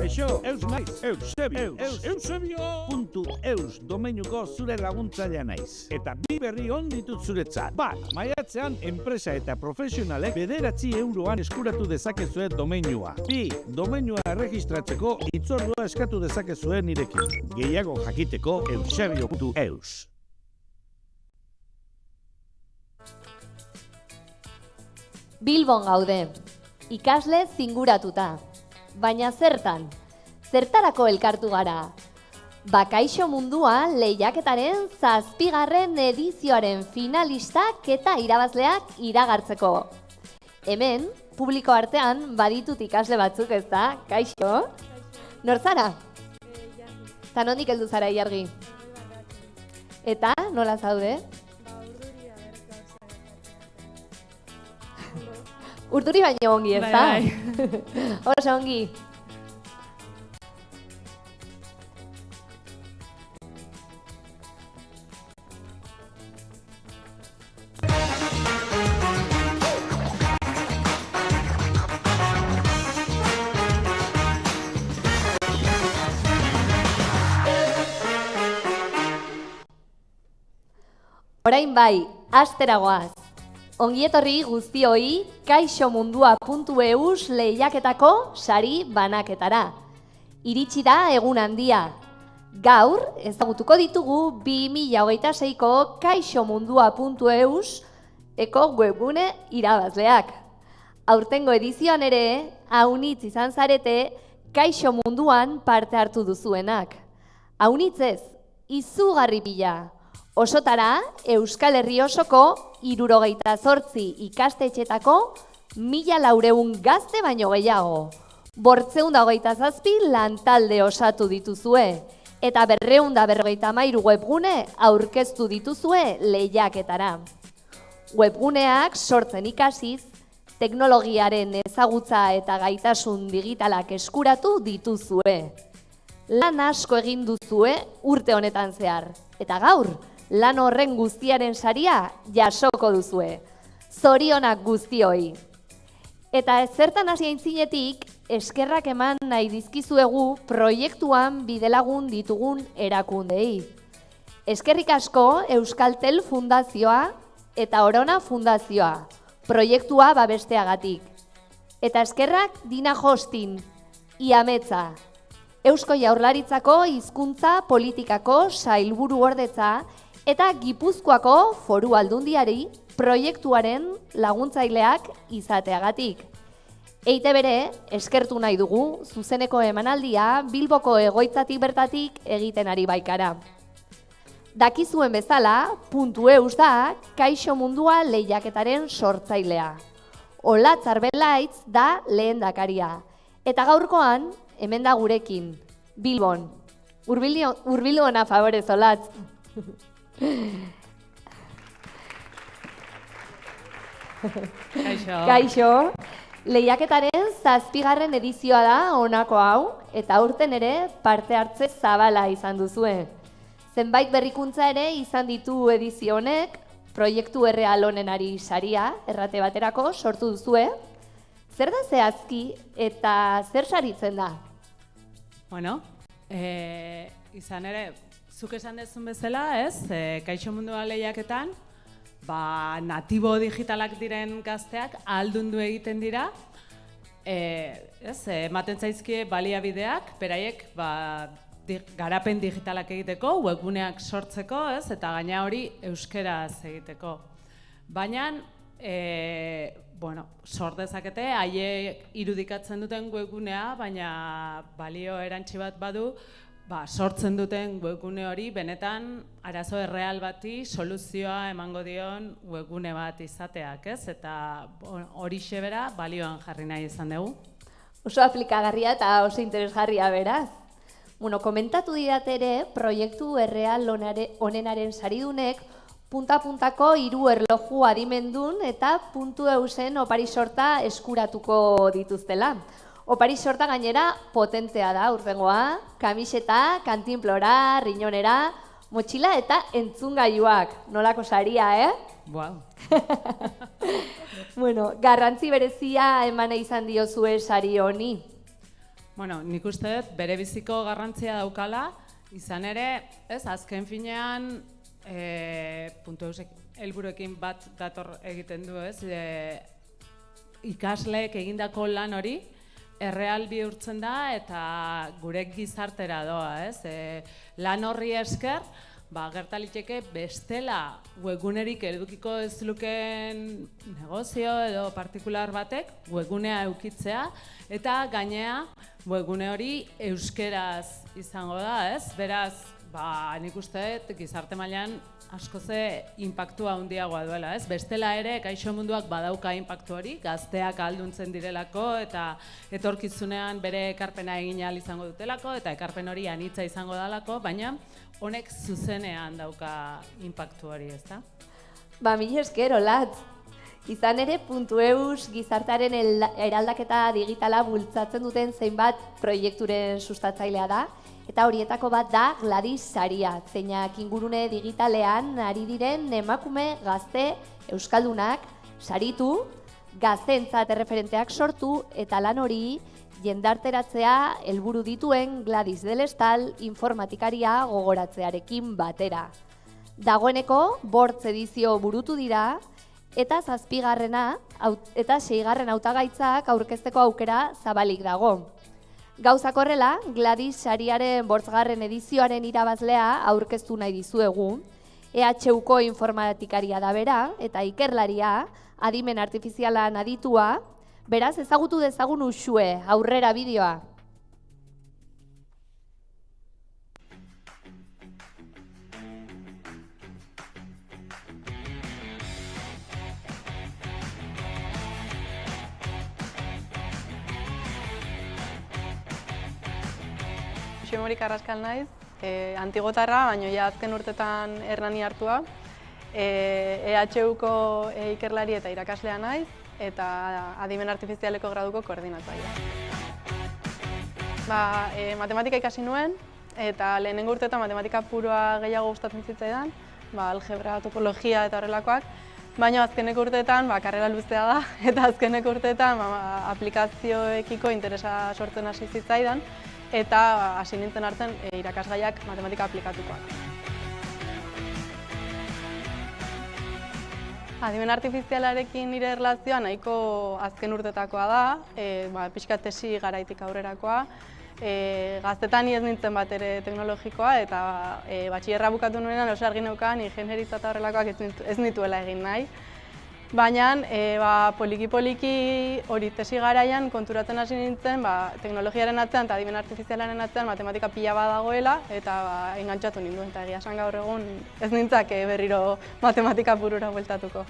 Eixo, eus naiz, Eusebio.eus domeinuko zure laguntzailea naiz. Eta bi berri on ditut zuretzat. Bat, maiatzean enpresa eta profesionalek 9 euroan eskuratu dezakezue domeinua. Bi, domeinua erregistratzeko hitzordua eskatu dezakezue nirekin. Gehiago jakiteko eusebio.eus. Bilbon gaude, ikasle zinguratuta. Baina zertan? Zertarako elkartu gara? Bakaixo mundua lehiaketaren 7. edizioaren finalistak eta irabazleak iragartzeko. Hemen, publiko artean baditut ikasle batzuk, ez da? Kaixo? Nor zara? Eta nondik heldu zara, Ilargi? Eta, nola zaude? Urduri baino ongi, ez da? Oso ongi. Orain bai, asteragoaz. Ongietorri guztioi kaixomundua.eus lehiaketako sari banaketara. Iritsi da egun handia. Gaur ezagutuko ditugu 2026ko kaixomundua.eus eko webgune irabazleak. Aurtengo edizioan ere, haunitz izan zarete Kaixo Munduan parte hartu duzuenak. Haunitzez, izugarri pila. Osotara, Euskal Herri osoko 78 ikastetxetako 1400 gazte baino gehiago. 527 lantalde osatu dituzue eta 253 webgune aurkeztu dituzue lehiaketara. Webguneak sortzen ikasiz, teknologiaren ezagutza eta gaitasun digitalak eskuratu dituzue. Lan asko egin duzue urte honetan zehar, eta gaur, lan horren guztiaren saria jasoko duzue. Zorionak guztioi. Eta zertan hasi aintzinetik, eskerrak eman nahi dizkizuegu proiektuan bidelagun ditugun erakundei. Eskerrik asko Euskaltel Fundazioa eta Orona Fundazioa, proiektua babesteagatik. Eta eskerrak Dina Hostin, Iametza, Eusko Jaurlaritzako Hizkuntza Politikako Sailburuordetza eta Gipuzkoako Foru Aldundiari proiektuaren laguntzaileak izateagatik. EITB eskertu nahi dugu zuzeneko emanaldia Bilboko egoitzatik bertatik egiten ari baikara. Dakizuen bezala, .eus da Kaixo Mundua lehiaketaren sortzailea. Olatz Arbelaitz da lehendakaria. Eta gaurkoan, hemen da gurekin, Bilbon. Hurbildu ona favorez, Olatz. Kaixo. Kaixo. Lehiaketaren 7. edizioa da honako hau, eta aurten ere parte hartze zabala izan duzue. Zenbait berrikuntza ere izan ditu edizio honek, proiektu erreal honenari saria, errate baterako, sortu duzue. Zer da zehazki eta zer saritzen da? Bueno, izan ere, zuk esan dezun bezala, ez? Kaixo Mundua lehiaketan, natibo digitalak diren gazteak ahaldundu egiten dira, ematen zaizkie baliabideak, beraiek garapen digitalak egiteko, webguneak sortzeko, ez? Eta gaina hori euskeraz egiteko. Baina, sort dezakete, haiek irudikatzen duten webgunea, baina balio erantsi bat badu, sortzen duten webgune hori benetan arazo erreal bati soluzioa emango dion webgune bat izateak, ez? Eta horixe bera balioan jarri nahi izan dugu. Oso aplikagarria eta oso interesgarria beraz. Komentatu didate ere, proiektu erreal honenaren saridunek punta-puntako 3 erloju adimendun eta .eusen opari sorta eskuratuko dituztela. Opari sorta gainera potentea da urtengoa, kamiseta, kantinplora, riñonera, motxila eta entzungailuak. Nolako saria, Wow. Garrantzi berezia emane izan diozue sari honi. Bueno, nik uste dut bere biziko garrantzia daukala, izan ere, ez, azken finean, puntu helburuekin bat dator egiten du, ez, ikasleek egindako lan hori, erreal bihurtzen da eta gure gizartera doa, ez? Lan horri esker, gertaliteke bestela webgunerik edukiko ez luken negozio edo partikular batek webgunea eukitzea eta gainea webgune hori euskeraz izango da, ez? Beraz, nik uste dut gizarte mailan askoze inpaktua handiagoa duela, ez? Bestela ere, gaixo munduak badauka inpaktu hori, gazteak ahalduntzen direlako eta etorkizunean bere ekarpena egin ahal izango dutelako eta ekarpen hori anitza izango dalako, baina honek zuzenean dauka inpaktu hori, ezta? Mila esker, Olatz. Izan ere, .eus gizartearen eraldaketa digitala bultzatzen duten zeinbat proiekturen sustatzailea da, eta horietako bat da Gladys saria, zeinak ingurune digitalean ari diren emakume gazte euskaldunak saritu, gazteentzat erreferenteak sortu eta lan hori jendarteratzea helburu dituen Gladys del Estal informatikaria gogoratzearekin batera. Dagoeneko 5 edizio burutu dira eta 7. eta 6. hautagaitzak aurkezteko aukera zabalik dago. Gauzak horrela, Gladys sariaren 5. edizioaren irabazlea aurkeztu nahi dizuegu. EHUko informatikaria da bera eta ikerlaria, adimen artifizialan aditua, beraz ezagutu dezagun uxue, aurrera bideoa. Morik Arraskal naiz, antigotarra, baina ja azken urtetan Hernani hartua. EHUko ikerlari eta irakaslea naiz, eta adimen artifizialeko graduko koordinatzailea. Matematika ikasi nuen, eta lehenengo urtetan matematika puroa gehiago gustatzen zitzaidan, algebra, topologia eta horrelakoak, baina azkeneko urteetan karrera luzea da, eta azkeneko urteetan aplikazioekiko interesa sortzen hasi zitzaidan, eta hasi nintzen hartzen irakasgaiak matematika aplikatukoak. Adimen artifizialarekin nire erlazioa nahiko azken urtetakoa da, pixka tesi garaitik aurrerakoa. Gaztetan ez nintzen bat ere teknologikoa eta batxillerra bukatu nuenean oso argi neukan ingenieritza eta horrelakoak ez nituela egin nahi. Baina poliki-poliki hori tesi garaian konturatzen hasi nintzen teknologiaren atzean eta adimen artifizialaren atzean matematika pila badagoela eta engantzatu ninduen eta egia esan gaur egun ez nintzak berriro matematika purura bueltatuko.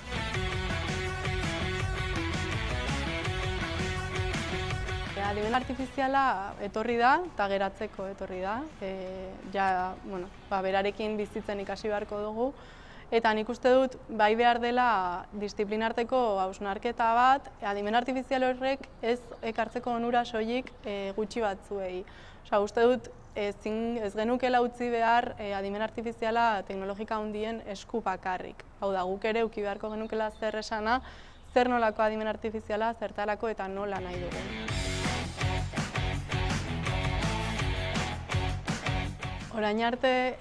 Adimen artifiziala etorri da eta geratzeko etorri da. Berarekin bizitzen ikasi beharko dugu. Eta nik uste dut, bai behar dela disiplinarteko hausnarketa bat, adimen artifizial horrek ez ekartzeko onura soilik gutxi batzuei. Uste dut, ez genukela utzi behar adimen artifiziala teknologika handien esku bakarrik. Hau da, guk ere uki beharko genukela zer esana, zer nolako adimen artifiziala, zertarako eta nola nahi dugu. Orain arte,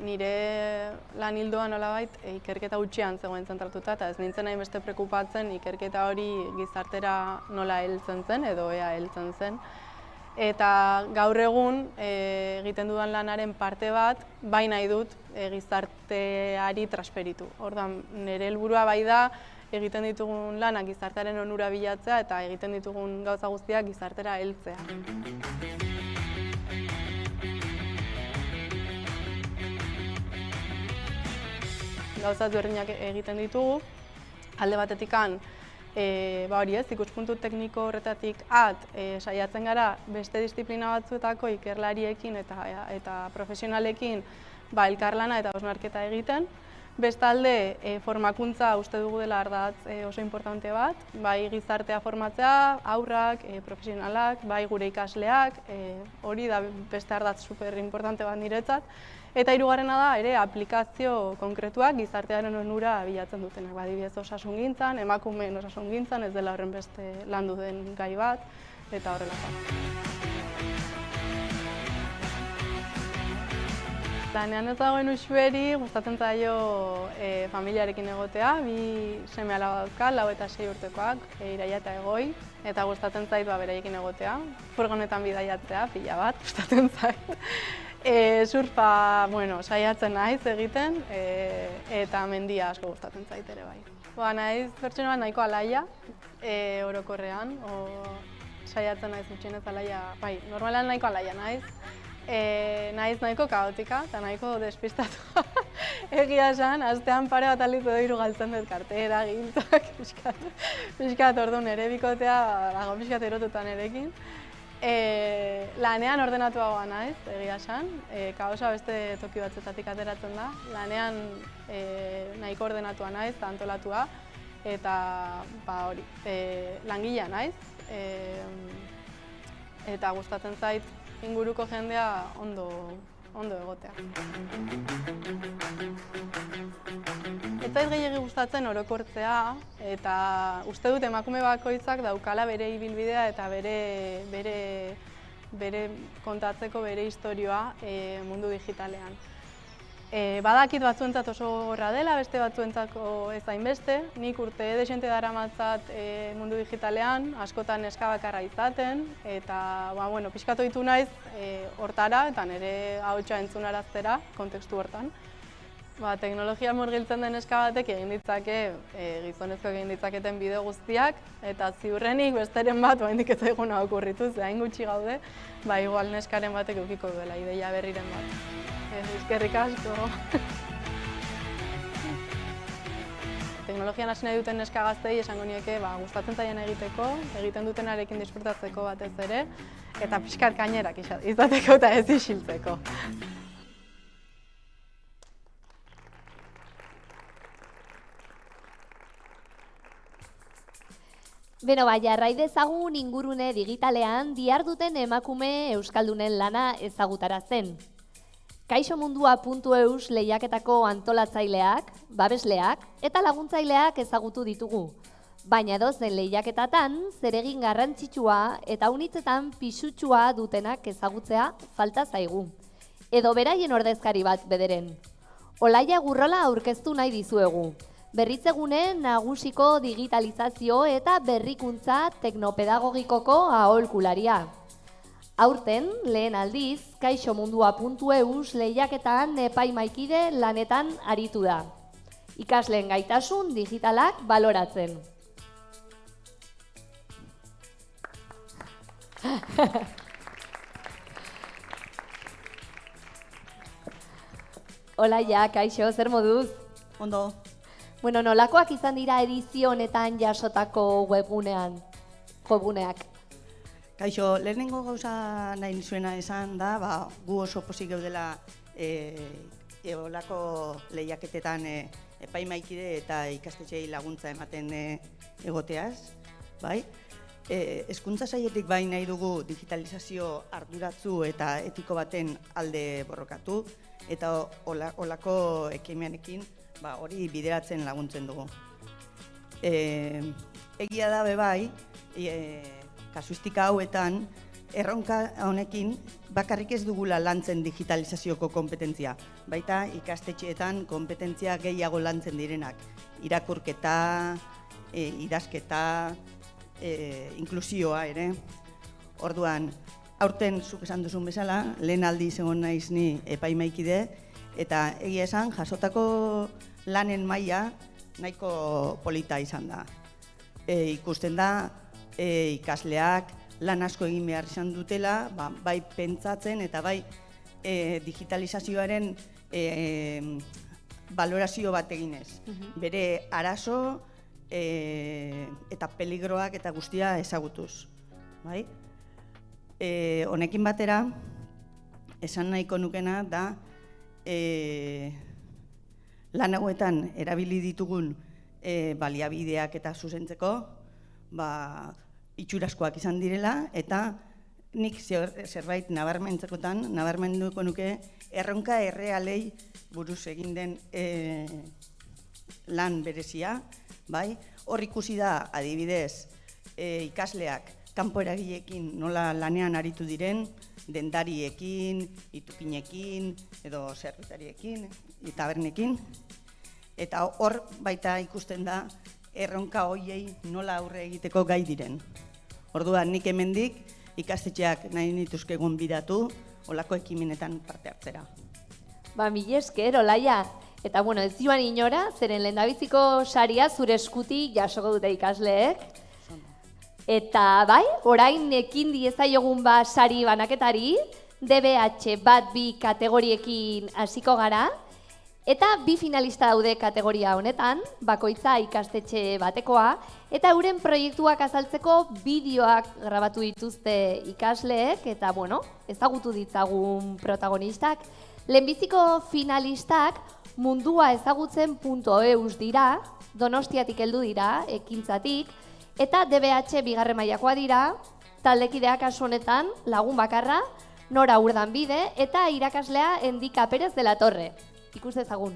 nire lan hildoa nolabait ikerketa hutsean zegoen zentratuta eta ez nintzen nahi beste prekupatzen ikerketa hori gizartera nola heltzen zen edo ea heltzen zen. Eta gaur egun egiten dudan lanaren parte bat, bai nahi dut gizarteari transferitu. Orduan, nire helburua bai da egiten ditugun lanak gizartearen onura bilatzea eta egiten ditugun gauza guztiak gizartera heltzea. Gauza ezberdinak egiten ditugu, alde batetikan ikuspuntu tekniko horretatik saiatzen gara beste disiplina batzuetako ikerlariekin eta profesionalekin elkarlana eta hausnarketa egiten. Bestalde, formakuntza uste dugu dela ardatz oso importante bat, bai gizartea formatzea, haurrak, profesionalak, bai gure ikasleak, hori da beste ardatz super importante bat niretzat. Eta hirugarrena da ere aplikazio konkretuak gizartearen onura bilatzen dutenak. Adibidez osasungintzan, emakumeen osasungintzan, ez dela horren beste landu den gai bat, eta horrelakoak. Lanean ez dagoen Uxueri gustatzen zaio familiarekin egotea, 2 seme alaba dauzka, 4 eta 6 urtekoak, Iraia eta Egoi, eta gustatzen zait beraiekin egotea. Furgonetan bidaiatzea, pila bat, gustatzen zait. Surfa, saiatzen naiz egiten, eta mendia asko gustatzen zait ere bai. Naiz pertsona bat nahiko alaia, orokorrean, saiatzen naiz gutxienez alaia, bai, normalan nahiko alaia naiz. Naiz nahiko kaotika eta nahiko despistatua. Egia esan, astean pare bat aldiz edo 3 galtzen dut kartera, gintzak, pixkat orduan ere bikotea, dago pixkat erotuta nerekin. Lanean ordenatuagoa naiz, egia esan, kaosa beste toki batzetatik ateratzen da. Lanean nahiko ordenatua naiz, eta antolatua, eta hori, langilea naiz, eta gustatzen zait inguruko jendea ondo egotea. Ez zait gehiegi gustatzen orokortzea, eta uste dut emakume bakoitzak daukala bere ibilbidea eta bere kontatzeko bere istorioa mundu digitalean. Badakit batzuentzat oso gorra dela, beste batzuentzako ez hainbeste. Nik urte dexente daramatzat mundu digitalean, askotan neska bakarra izaten, eta pixkat ohitu naiz hortara eta nire ahotsa entzunaraztera, kontekstu hortan. Teknologia murgiltzen den neska batek egin ditzake, gizonezko egin ditzaketen bideo guztiak, eta ziurrenik besteren bat oraindik ez zaiguna okurritu, ze hain gutxi gaude, igual neskaren batek edukiko duela ideia berriren bat. Eskerrik asko. Teknologian hasi nahi duten neska gazteei esango nieke gustatzen zaien egiteko, egiten dutenarekin disfrutatzeko batez ere, eta pixkat gainerak izateko eta ez isiltzeko. Jarrai dezagun ingurune digitalean diharduten emakume euskaldunen lana ezagutarazten. Kaixomundua.eus lehiaketako antolatzaileak, babesleak eta laguntzaileak ezagutu ditugu. Baina edozen lehiaketatan zeregin garrantzitsua eta unitzetan pisutsua dutenak ezagutzea falta zaigu. Edo beraien ordezkari bat bederen. Olaia Gurrola aurkeztu nahi dizuegu. Berritzegune nagusiko digitalizazio eta berrikuntza teknopedagogikoko aholkularia. Aurten, lehen aldiz, kaixomundua.eus lehiaketan epaimaikide lanetan aritu da. Ikasleen gaitasun digitalak baloratzen. Olaia, kaixo, zer moduz? Ondo. Nolakoak izan dira edizio honetan jasotako webguneak? Kaixo, lehenengo gauza nahi nizuena esan da, gu oso pozik gaudela olako lehiaketetan epaimaikide eta ikastetxeei laguntza ematen egoteaz, bai? Hezkuntza sailetik bai nahi dugu digitalizazio arduratsu eta etiko baten alde borrokatu, eta olako ekimenekin hori bideratzen laguntzen dugu. Egia da bai, kasuistika hauetan, erronka honekin bakarrik ez dugula lantzen digitalizazioko kompetentzia. Baita ikastetxeetan kompetentzia gehiago lantzen direnak. Irakurketa, idazketa, inklusioa ere. Orduan, aurten zuk esan duzun bezala, lehen aldiz egon naiz ni epaimaikide, eta egia esan jasotako lanen maila nahiko polita izan da. Ikusten da, ikasleak lan asko egin behar izan dutela, bai pentsatzen eta bai digitalizazioaren valorazio bat eginez. Bere arazo eta peligroak eta guztia ezagutuz. Honekin batera, esan nahiko nukena da lan hauetan erabili ditugun baliabideak eta zuzentzeko itxuraskoak izan direla, eta nik zerbait nabarmenduko nuke erronka errealei buruz egin den lan berezia. Hor ikusi da, adibidez, ikasleak kanpo eragileekin nola lanean aritu diren, dendariekin, itukinekin, edo zerbitariekin, tabernekin. Eta hor baita ikusten da erronka hoiei nola aurre egiteko gai diren. Orduan nik hemendik ikastetxeak nahi nituzke gonbidatu olako ekimenetan parte hartzera. Mila esker, Olaia. Eta ez joan inora, zeren lehendabiziko saria zure eskutik jasoko dute ikasleek. Eta orain ekin diezaiogun sari banaketari, DBH 1-2 kategoriekin hasiko gara. Eta 2 finalista daude kategoria honetan, bakoitza ikastetxe batekoa, eta euren proiektuak azaltzeko bideoak grabatu dituzte ikasleek, eta ezagutu ditzagun protagonistak. Lehenbiziko finalistak mundua ezagutzen.eus dira, Donostiatik heldu dira, ekintzatik, eta DBH 2. mailakoa dira, taldekideak kasu honetan lagun bakarra, Nora Urdanbide, eta irakaslea Endika Perez de la Torre. Ikus dezagun.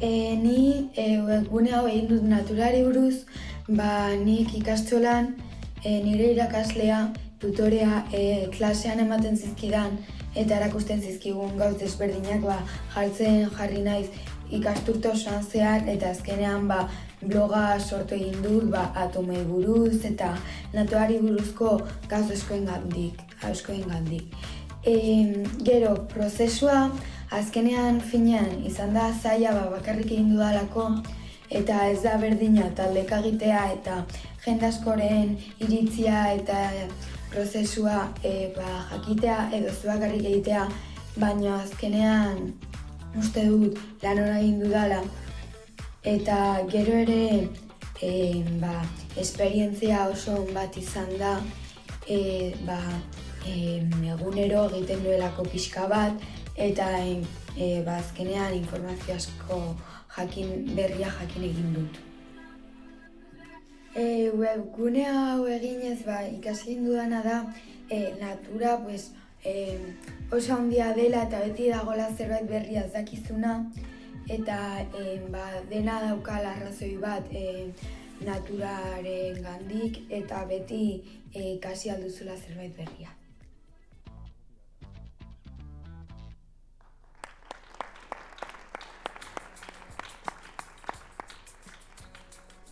Ni webgune hau egin dut naturari buruz, nik ikastolan nire irakaslea, tutorea klasean ematen zizkidan eta erakusten zizkigun gauz desberdinak jarri naiz ikasturte osoan zehar eta azkenean bloga sortu egin dut atomei buruz eta naturari buruzko gauz askoengandik. Gero, prozesua azkenean finean izan da zaila bakarrik egin dudalako eta ez da berdina taldeka egitea eta jende askoren iritzia eta prozesua jakitea edo zubakarrik egitea, baina azkenean uste dut lan hona egin dudala eta gero ere esperientzia oso on bat izan da egunero egiten duelako pixka bat eta azkenean informazio asko berria jakin egin dut. Webgune hau eginez ikasi egin dudana da natura oso handia dela eta beti dagoela zerbait berria ez dakizuna eta dena daukala arrazoi bat naturaren gandik eta beti ikasi alduzula zerbait berria.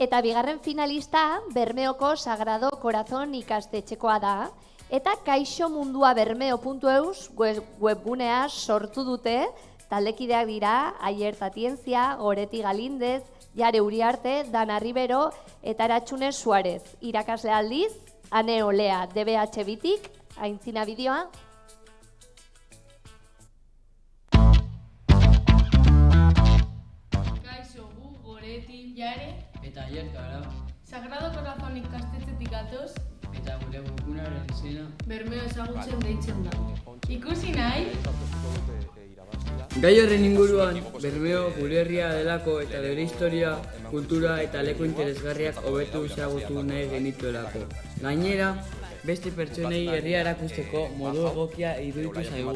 Eta 2. finalista Bermeoko Sagrado Corazon ikastetxekoa da, eta kaixomundua-bermeo.eus webgunea sortu dute, taldekideak dira Aier Tatientzia, Goreti Galindez, Jare Uriarte, Dana Ribero eta Aratxune Suarez. Irakasle aldiz, Ane Olea, DBH 2-tik, aintzina bideoa. Kaixo, gu Goreti, Jare eta Aier gara. Sagrado Corazon ikastetxetik gatoz Eta gure webgunearen izena Bermeo ezagutzen deitzen da. Ikusi nahi? Gai horren inguruan, Bermeo gure herria delako eta bere historia, kultura eta leku interesgarriak hobetu ezagutu nahi genituelako. Gainera, beste pertsonei herria erakusteko modu egokia iruditu zaigu.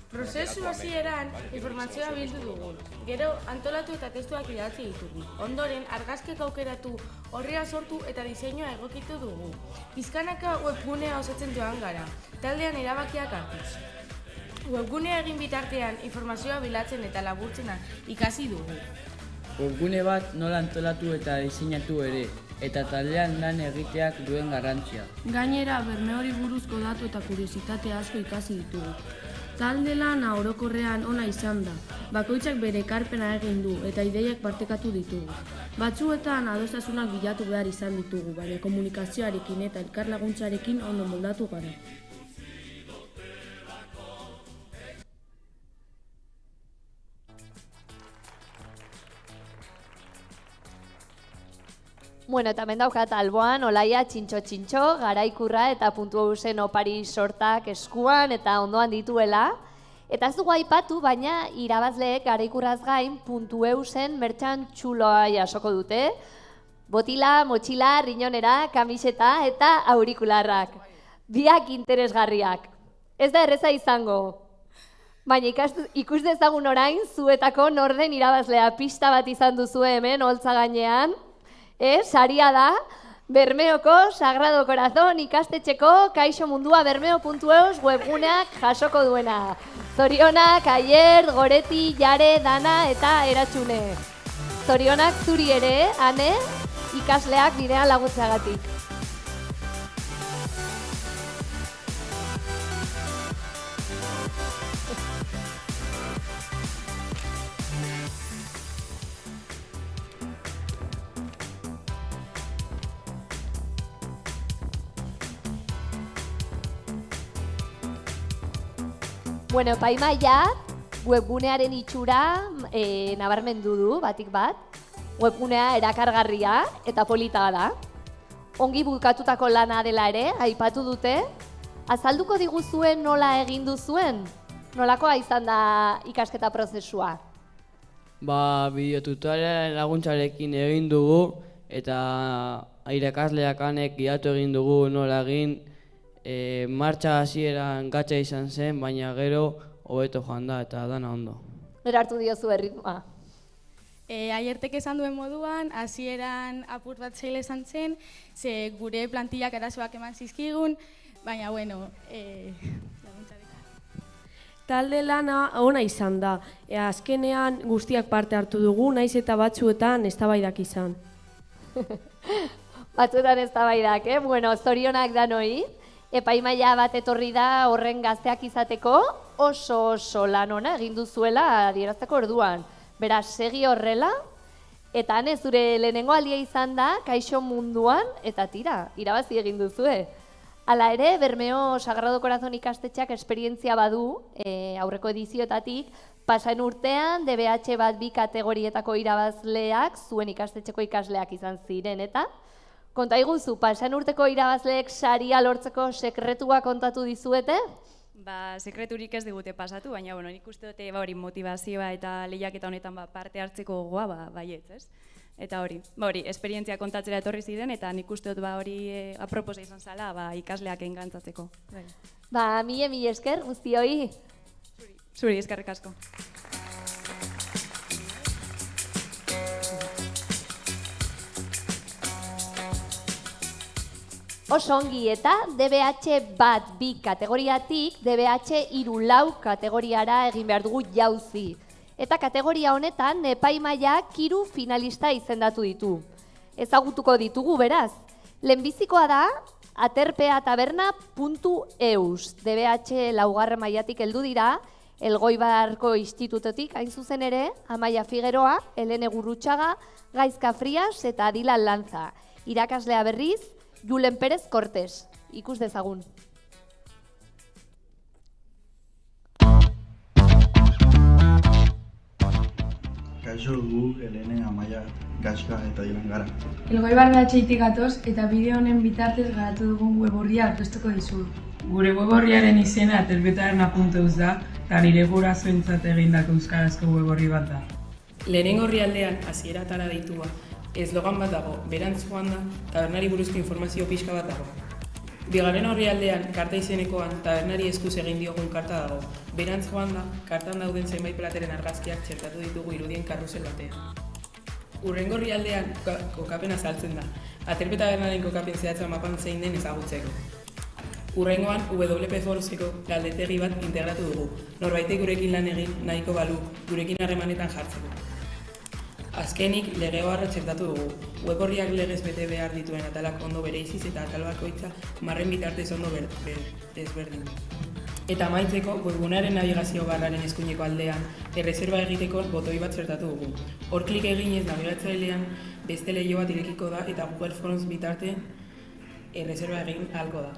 Prozesu hasieran informazioa bildu dugu. Gero antolatu eta testuak idatzi ditugu. Ondoren argazkiak aukeratu, orria sortu eta diseinua egokitu dugu. Pizkanaka webgunea osatzen joan gara, taldean erabakiak hartuz. Webgunea egin bitartean informazioa bilatzen eta laburtzena ikasi dugu. Webgune bat nola antolatu eta diseinatu ere, eta taldean lan egiteak duen garrantzia. Gainera, Bermeori buruzko datu eta kuriositate asko ikasi ditugu. Talde lana orokorrean ona izan da. Bakoitzak bere ekarpena egin du eta ideiak partekatu ditugu. Batzuetan adostasunak bilatu behar izan ditugu, baina komunikazioarekin eta elkarlaguntzarekin ondo moldatu gara. Eta hemen daukat alboan, Olaia txintxo, garaikurra eta .eusen opari sortak eskuan eta ondoan dituela. Eta ez dugu aipatu, baina irabazleek garaikurraz gain .eusen mertxan txuloa jasoko dute. Botila, motxila, riñonera, kamiseta eta aurikularrak. Biak interesgarriak. Ez da erreza izango. Baina ikus dezagun orain, zuetako norden irabazlea pista bat izan duzu hemen, holtza gainean. Saria da, Bermeoko Sagrado Corazon ikastetxeko kaixomundua-bermeo.eus webguneak jasoko duena. Zorionak, Aier, Goreti, Jare, Dana eta Eratxune. Zorionak zuri ere, Ane, ikasleak bidean laguntzeagatik. Bueno, epaimaia webgunearen itxura nabarmendu du, batik bat. Webgunea erakargarria eta polita da. Ongi bulkatutako lana dela ere, aipatu dute. Azalduko diguzuen nola egin duzuen? Nolakoa izan da ikasketa prozesua? Bideotutorialen laguntzarekin egin dugu eta irakasleak anek gidatu egin dugu nola egin. Martxa hasieran gatza izan zen, baina gero hobeto joan da eta dana ondo. Gero hartu diozu erritmoa. Aiertek esan duen moduan, hasieran apur bat zaila izan zen, ze gure plantillak arazoak eman zizkigun, baina bueno, talde lana ona izan da. Azkenean guztiak parte hartu dugu, naiz eta batzuetan eztabaidak izan. Batzuetan eztabaidak, Bueno, zorionak danoi. Epaimaia bat etorri da horren gazteak izateko, oso lan ona egin duzuela adierazteko orduan. Beraz, segi horrela, eta ane zure lehenengo aldia izan da, kaixo munduan, eta tira, irabazi egin duzue. Hala ere, Bermeo Sagrado Corazon ikastetxeak esperientzia badu, aurreko edizioetatik, pasaen urtean, DBH bat 2 kategorietako irabazleak, zuen ikastetxeko ikasleak izan ziren, eta konta iguzu, pasan urteko irabazleek saria lortzeko sekretua kontatu dizuete? Sekreturik ez digute pasatu, baina nik uste dute hori motivazioa eta lehiaketa honetan parte hartzeko gogoa baietz, ez? Eta hori, esperientzia kontatzera etorri ziren eta nik uste dut hori aproposa izan zala ikasleak engantzatzeko. Mila esker guztioi. Zuri, eskerrik asko. Oso ongi eta DBH bat 2 kategoriatik DBH 3 kategoriara egin behar dugu jauzi. Eta kategoria honetan epaimaia 3 finalista izendatu ditu. Ezagutuko ditugu beraz. Lehenbizikoa da aterpeataberna.eus. DBH 4. mailatik heldu dira, Elgoibarko institutotik hain zuzen ere, Amaia Figueroa, Helene Gurrutxaga, Gaizka Frias eta Adilan Lanza. Irakaslea berriz, Julen Pérez Cortés. Ikus dezagun. Kaixo gu, Helene, Amaia, Gaizka eta Dilan gara. Elgoibar BH-tik gatoz eta bideo honen bitartez garatu dugun web orria aurkeztuko dizugu. Gure web orriaren izena aterpeataberna.eus da, eta nire gurasoentzat egindako euskarazko web orri bat da. Lehenengo orrialdean hasieratara deitua eslogan bat dago, berantz joan da, tabernari buruzko informazio pixka bat dago. Bigarren orrialdean, karta izenekoan, tabernari eskuz egin diogun karta dago. Berantz joan da, kartan dauden zenbait plateren argazkiak txertatu ditugu irudien karrusel batean. Hurrengo orrialdean, kokapena saltzen da. Aterpetabernaren kokapen zehatza mapan zein den ezagutzeko. Hurrengoan, WP Foruzeko galdetegi bat integratu dugu. Norbaitek gurekin lan egin nahiko balu, gurekin harremanetan jartzeko. Azkenik, lege oharra txertatu dugu. Web orriak legez bete behar dituen atalak ondo bereiziz eta atal bakoitza marren bitartez ondo desberdin. Eta amaitzeko, webgunearen navigazio barraren eskuineko aldean, erreserba egiteko botoi bat txertatu dugu. Hor klik eginez nabigatzailean beste leiho bat irekiko da eta Google Forms bitarte erreserba egin ahalko da.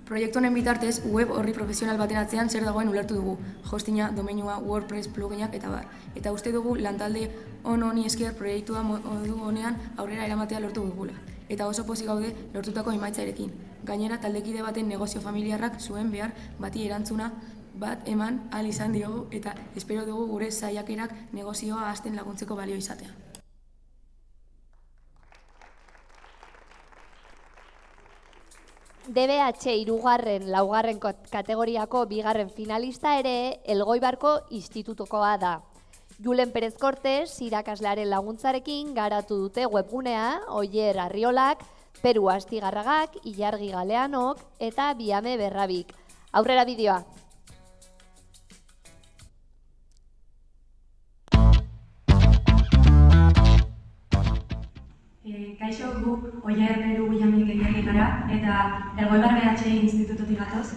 Proiektu honen bitartez, web orri profesional baten atzean zer dagoen ulertu dugu. Hostina, domeinua, WordPress, pluginak eta bar. Eta uste dugu lantalde honi esker proiektua modu honean aurrera eramatea lortu dugula. Eta oso pozik gaude lortutako emaitzarekin. Gainera, taldekide baten negozio familiarrak zuen behar bati erantzuna bat eman ahal izan diogu eta espero dugu gure saiakerak negozioa hasten laguntzeko balio izatea. DBH 3. 4. kategoriako 2. finalista ere Elgoibarko institutokoa da. Julen Perez Cortes irakaslearen laguntzarekin garatu dute webgunea Oier Arriolak, Peru Astigarragak, Ilargi Galeanok eta Biame Berrabik. Aurrera bideoa! Kaixo, gu Oier Peru Biamik egiari gara eta Elgoibar BH Institutotik gatoz.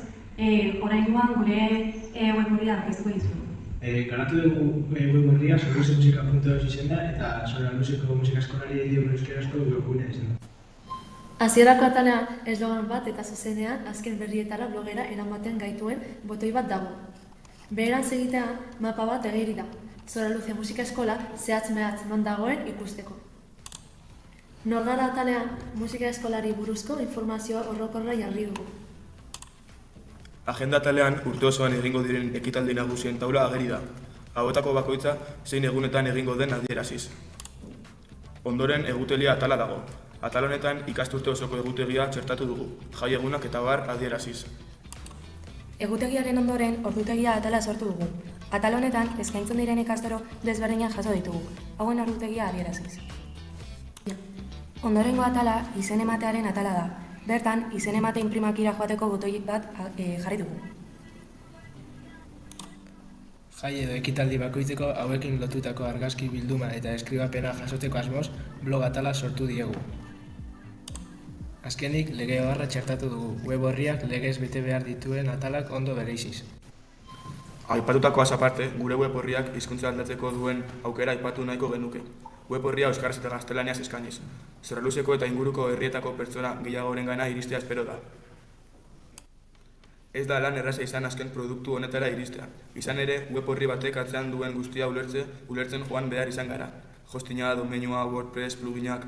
Oraingoan gure web-orria aurkeztuko dizugu. Garatu dugu web-orria sorluzemusika.eus izena eta sorluseko musika eskolari euskarazko webgunea izena. Hasierako atalean eslogan bat eta zuzenean azken berrietara blogera eramaten gaituen botoi bat dago. Beheran segitea mapa bat egeri da, Soraluzia Musika Eskola zehatz-mehatz non dagoen ikusteko. Norgara atalean musika eskolari buruzko informazioa orokorra jarri dugu. Agenda atalean urte osoan egingo diren ekitaldi nagusien taula ageri da. Hauetako bakoitza zein egunetan egingo den adieraziz. Ondoren egutegia atala dago. Atal honetan ikasturte osoko egutegia txertatu dugu, jai egunak eta bar adieraziz. Egutegiaren ondoren ordutegia atala sortu dugu. Atal honetan eskaintzen diren ikastaro desberdinak jaso ditugu, hauen ordutegia adieraziz. Ondorengo atala izen ematearen atala da. Bertan, izen emate inprimakira joateko botoi bat jarri dugu. Jai edo ekitaldi bakoitzeko hauekin lotutako argazki bilduma eta eskribapena jasotzeko asmoz blog atala sortu diegu. Azkenik, lege oharra txertatu dugu, web orriak legez bete behar dituen atalak ondo bereiziz. Aipatutakoaz aparte, gure web orriak hizkuntza aldatzeko duen aukera aipatu nahiko genuke. Web orria euskaraz eta gaztelaniaz eskainiz. Sorluseko eta inguruko herrietako pertsona gehiagorengana iristea espero da. Ez da lan erraza izan azken produktu honetara iristea. Izan ere, web orri batek atzean duen guztia ulertzen joan behar izan gara. Hostina, domeinua, WordPress, pluginak...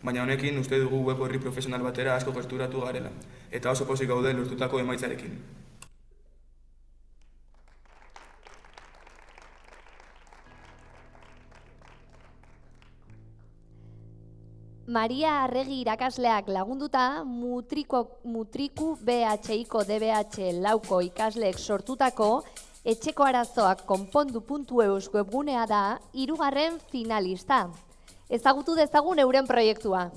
Baina honekin uste dugu web orri profesional batera asko gerturatu garela. Eta oso pozik gaude lortutako emaitzarekin. Maria Arregi irakasleak lagunduta Mutriku BHIko DBH lauko ikasleek sortutako etxeko arazoak konpondu.eus webgunea da 3. finalista. Ezagutu dezagun euren proiektua.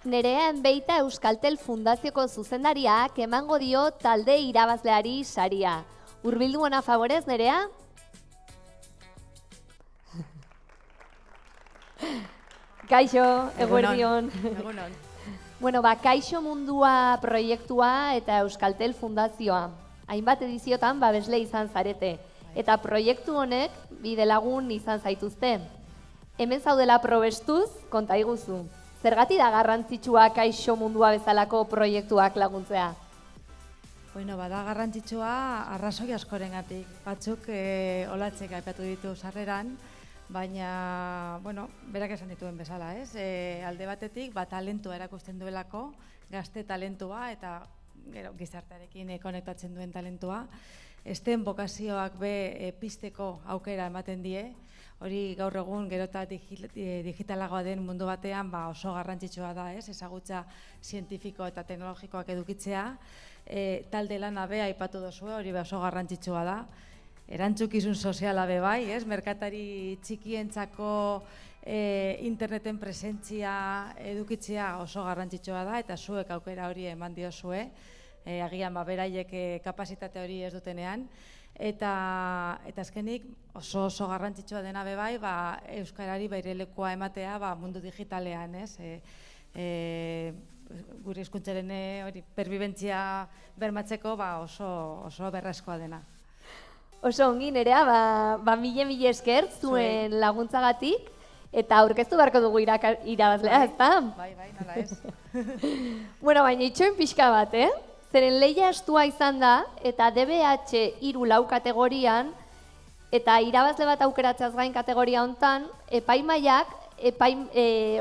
Nerea Enbeita Euskaltel Fundazioko zuzendariak emango dio talde irabazleari saria. Hurbildu ona favorez, Nerea? Kaixo, eguerdion. Egunon. Bueno, Kaixo Mundua proiektua eta Euskaltel Fundazioa. Hainbat ediziotan babesle izan zarete. Eta proiektu honek bide lagun izan zaituzte. Hemen zaudela probestuz, konta iguzu. Zergatik da garrantzitsua Kaixo Mundua bezalako proiektuak laguntzea? Bueno, bada garrantzitsua arrazoi askorengatik. Batzuk olatzek aipatu ditu sarreran, baina, bueno, berak esan dituen bezala, ez? Alde batetik, talentua erakusten duelako, gazte talentua eta gizartearekin konektatzen duen talentua. Esten bokazioak pizteko aukera ematen die, hori gaur egun gero eta digitalagoa den mundu batean oso garrantzitsua da, ezagutza zientifiko eta teknologikoak edukitzea. Talde lana aipatu duzue, hori oso garrantzitsua da. Erantzukizun soziala bai, merkatari txikientzako interneten presentzia edukitzea oso garrantzitsua da, eta zuek aukera hori eman diozue, agian beraiek kapasitate hori ez dutenean. Eta azkenik oso garrantzitsua dena bai, euskarari beirelekua ematea mundu digitalean, gure hizkuntzaren perbibentzia bermatzeko oso berrezkoa dena. Oso ongi, Nerea, mile esker zuen laguntzagatik, Eta aurkeztu beharko dugu irabazlea, ezta? Bai, nola ez. Bueno, baina itxoin pixka bat, Zeren lehia estua izan da, eta DBH 3-4 kategorian, eta irabazle bat aukeratzeaz gain kategoria hontan, epaimaiak,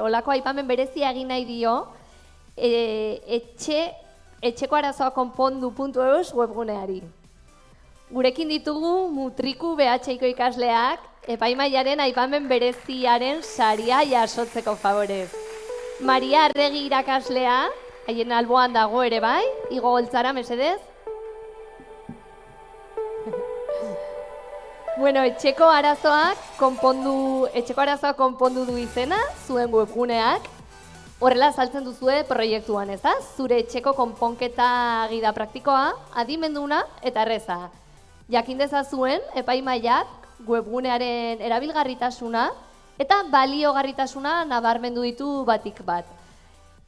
olako aipamen berezia egin nahi dio, etxeko arazoa konpondu.eus webguneari. Gurekin ditugu Mutriku BH-ko ikasleak, epaimaiaren aipamen bereziaren saria jasotzeko favorez. Maria Arregi irakaslea, haien alboan dago ere bai, igo holtzara mesedez. Bueno, etxeko arazoa konpondu du izena, zuen webguneak. Horrela saltzen duzue proiektuan, ezta? Zure etxeko konponketa gida praktikoa, adimenduna eta erreza. Jakin dezazuen, epaimaiak webgunearen erabilgarritasuna eta baliogarritasuna nabarmendu ditu batik bat.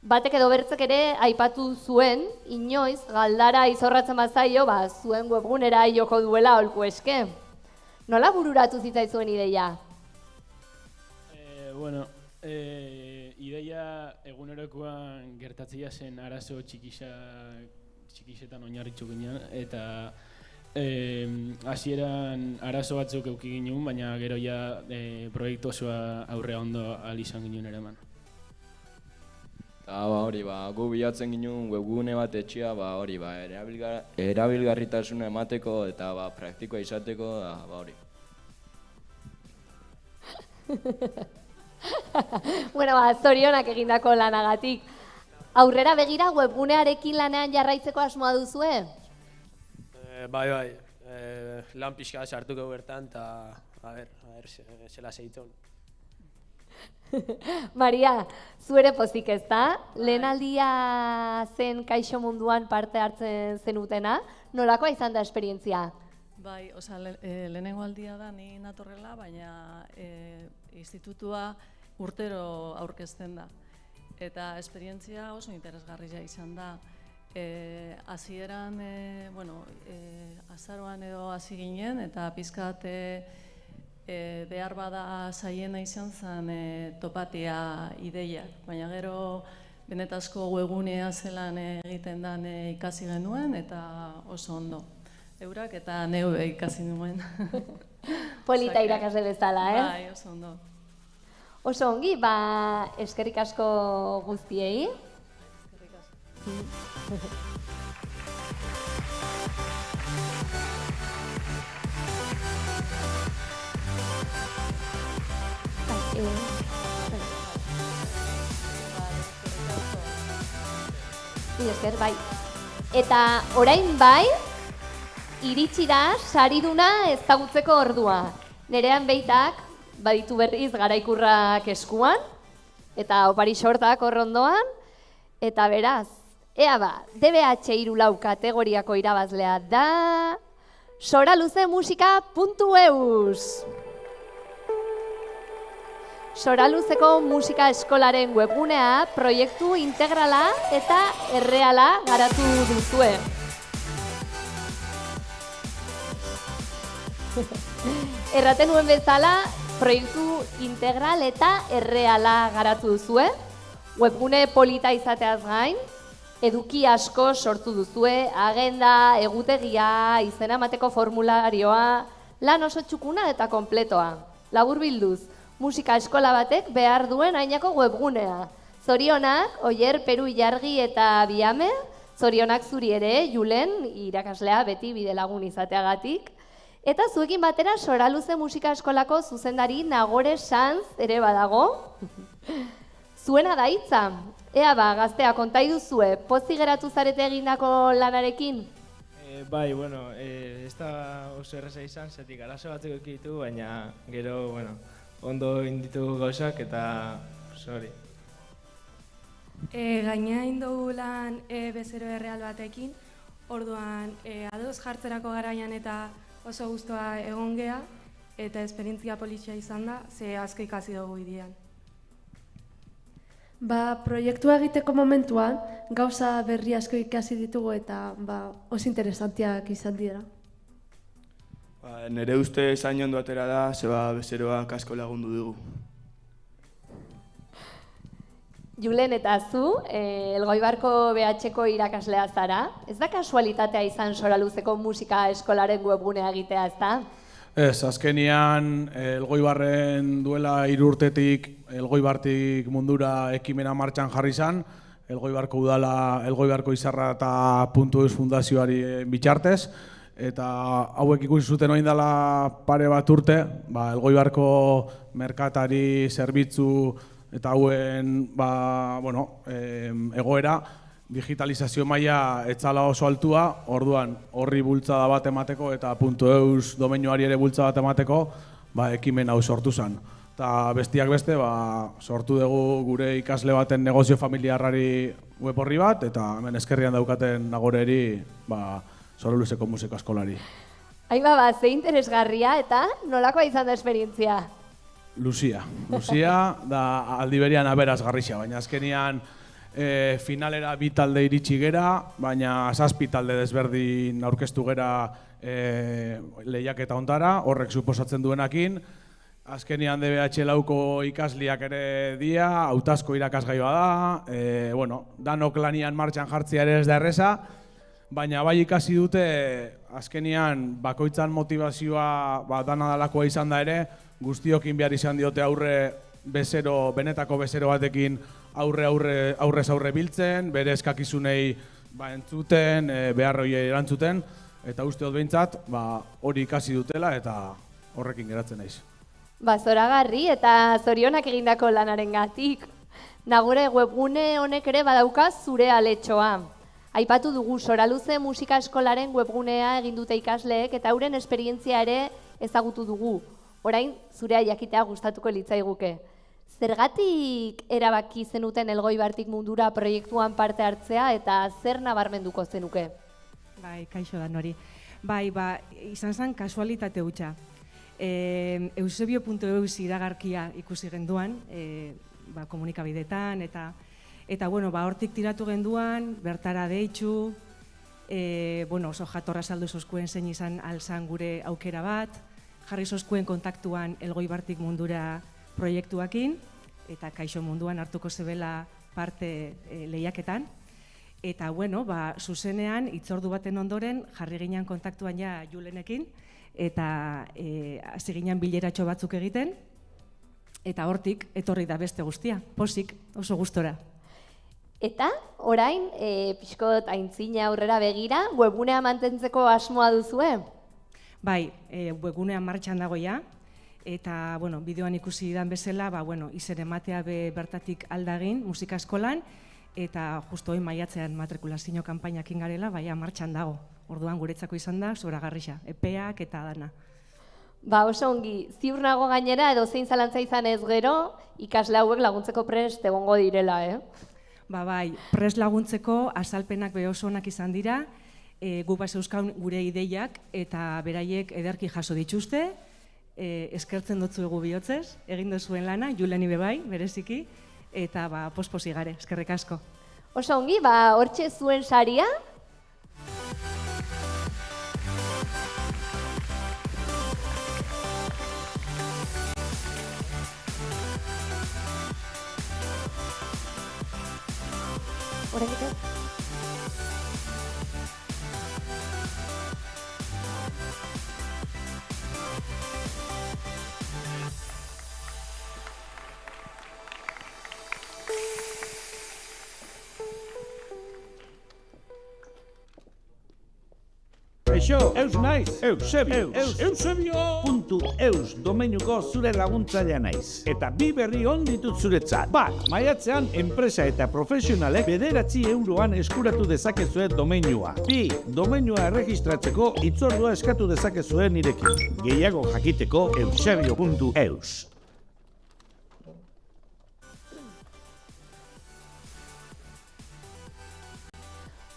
Batek edo bertzek ere aipatu zuen, inoiz, galdara izorratzen bazaio, zuen webgunera joko duela aholku eske. Nola bururatu zitzaizuen ideia? Ideia egunerokoan gertatzea zen arazo txikixetan oinarritzu ginen, eta hasieran arazo batzuk eduki ginen, baina gero ja proiektu osoa aurrea ondo ahal izan ginen ere eman. Gu bilatzen ginen webgune bat etxea, erabilgarritasuna emateko eta praktikoa izateko, hori. Zorionak egindako lanagatik. Aurrera begira webgunearekin lanean jarraitzeko asmoa duzue? Bai, lan pixka sartuko bertan, eta zela zeiton. Maria, zu ere pozik ezta? Lehenaldia zen kaixo munduan parte hartzen zenutena, nolakoa izan da esperientzia? Bai, lehenengo aldia da ni natorrela, baina institutua urtero aurkezten da. Eta esperientzia oso interesgarria izan da. Hasieran, azaroan edo hasi ginen, eta pizkat behar bada zaiena izan zen topatia ideiak. Baina gero benetazko webgunea zelan egiten den ikasi genuen, eta oso ondo. Eurak eta neube ikasi nuen. Polita irakasle bezala, ez? Bai, oso ondo. Oso ongi, eskerrik asko guztiei. Bai. Eta orain bai, iritsi da sariduna ezagutzeko ordua. Nerean Beitak baditu berriz garaikurrak eskuan, eta opari sortak horrondoan, eta beraz, DBH 3-4 kategoriako irabazlea da soraluzemusika.eus. Soraluzeko musika eskolaren webgunea proiektu integrala eta erreala garatu duzue. Erraten nuen bezala, proiektu integral eta erreala garatu duzue. Webgune polita izateaz gain, eduki asko sortu duzue, agenda, egutegia, izena emateko formularioa, lan oso txukuna eta konpletoa. Laburbilduz, musika eskola batek behar duen hainako webgunea. Zorionak, Oier, Peru, Ilargi eta Biame, zorionak zuri ere, Julen, irakaslea beti bidelagun izateagatik. Eta zuekin batera Soraluze musika eskolako zuzendari Nagore Sanz ere badago. Zuena da hitza. Gaztea, kontai duzue, pozik geratu zarete egindako lanarekin? Bai, ez da oso erraza izan, zetik arazo batzuk ekitu, baina gero, ondo inditu gauzak eta hori. Gaina indogu lan bezero erreal batekin, orduan ados jartzerako garaian eta oso guztua egon gea, eta esperientzia politxea izan da, ze asko ikasi dugu idean. Proiektua egiteko momentuan, gauza berri asko ikasi ditugu eta oso interesantiak izan dira. Nire uste zain ondo atera da, zeba bezeroak asko lagundu dugu. Julen eta zu, Elgoibarko BH-ko irakaslea zara. Ez da kasualitatea izan Soraluzeko musika eskolaren webgunea egitea, ezta? Ez, azkenian Elgoibarren duela 3 urtetik Elgoibartik mundura ekimena martxan jarri izan, Elgoibarko udala, Elgoibarko izarra eta .eus fundazioari bitxartez, eta hauek ikusi zuten orain dela pare bat urte, Elgoibarko merkatari, zerbitzu eta hauen egoera, digitalizazio maila etzala oso altua, orduan horri bultzada bat emateko eta .eus domeinuari ere bultzada bat emateko ekimen hau sortu zen. Eta bestiak beste, sortu dugu gure ikasle baten negozio familiarrari web horri bat, eta hemen eskerrian daukaten nagoreri Soraluzeko musika eskolari. Aiba, ze interesgarria eta nolakoa izan da esperientzia? Luzia da aldi berean aberazgarria, baina azkenian finalera 2 talde iritsi gera, baina 7 talde desberdin aurkeztu gera lehiaketa hontara, horrek suposatzen duenakin. Azkenian DBH lauko ikasliak ere dia, hautazko irakasgai bada, danok lanian martxan jartzea ere ez da erreza, baina bai ikasi dute azkenian bakoitzan motivazioa dana dalakoa izan da ere, guztiokin behar izan diote benetako bezero batekin aurrez aurre biltzen, bere eskakizunei entzuten, beharroi erantzuten, eta uste dut behintzat hori ikasi dutela eta horrekin geratzen naiz. Zoragarri eta zorionak egindako lanarengatik. Nagore webgune honek ere badauka zure aletxoa. Aipatu dugu Soraluze musika eskolaren webgunea egin dute ikasleek eta euren esperientzia ere ezagutu dugu. Orain, zurea jakitea gustatuko litzaiguke. Zergatik erabaki zenuten Elgoibartik mundura proiektuan parte hartzea eta zer nabarmenduko zenuke? Kaixo da nori. Izan zen kasualitate hutsa. Eusebio.eus iragarkia ikusi genduan, komunikabidetan, eta hortik tiratu genduan, bertara deitxu, oso jatorra saldu zozkuen zein izan alzan gure aukera bat, jarri zozkuen kontaktuan Elgoibartik mundura proiektuakin, eta kaixo munduan hartuko zebela parte lehiaketan. Eta, zuzenean, itzordu baten ondoren, jarri ginen kontaktuan ja Julenekin, eta hasi ginen bileratxo batzuk egiten, eta hortik etorri da beste guztia, posik, oso gustora. Eta, orain, pixkot aintzina aurrera begira, webgunea mantentzeko asmoa duzue? Webgunea martxan dagoia, eta bideoan ikusi dan bezala, izen ematea bertatik aldagin musika eskolan, eta justo hori maiatzean matrikulazio kanpainakin garela, martxan dago. Orduan guretzako izan da, zoragarria, epeak eta dana. Oso ongi, ziur nago gainera edo zein zalantza izan ez gero, ikasle hauek laguntzeko prest egongo direla, Prest laguntzeko azalpenak oso onak izan dira, gu zeuzkan gure ideiak eta beraiek ederki jaso dituzte, eskertzen dutzuegu bihotzez, egin duzuen lana, Juleni bebai, bereziki, eta posposi gare, eskerrik asko. Oso ongi, hortxe zuen saria? Horregitek? Eixo, eus naiz, Eusebio.eus domeinuko zure laguntzailea naiz. Eta 2 berri on ditut zuretzat. Maiatzean enpresa eta profesionalek 9 euroan eskuratu dezakezue domeinua. 2, domeinua erregistratzeko hitzordua eskatu dezakezue nirekin. Gehiago jakiteko Eusebio.eus.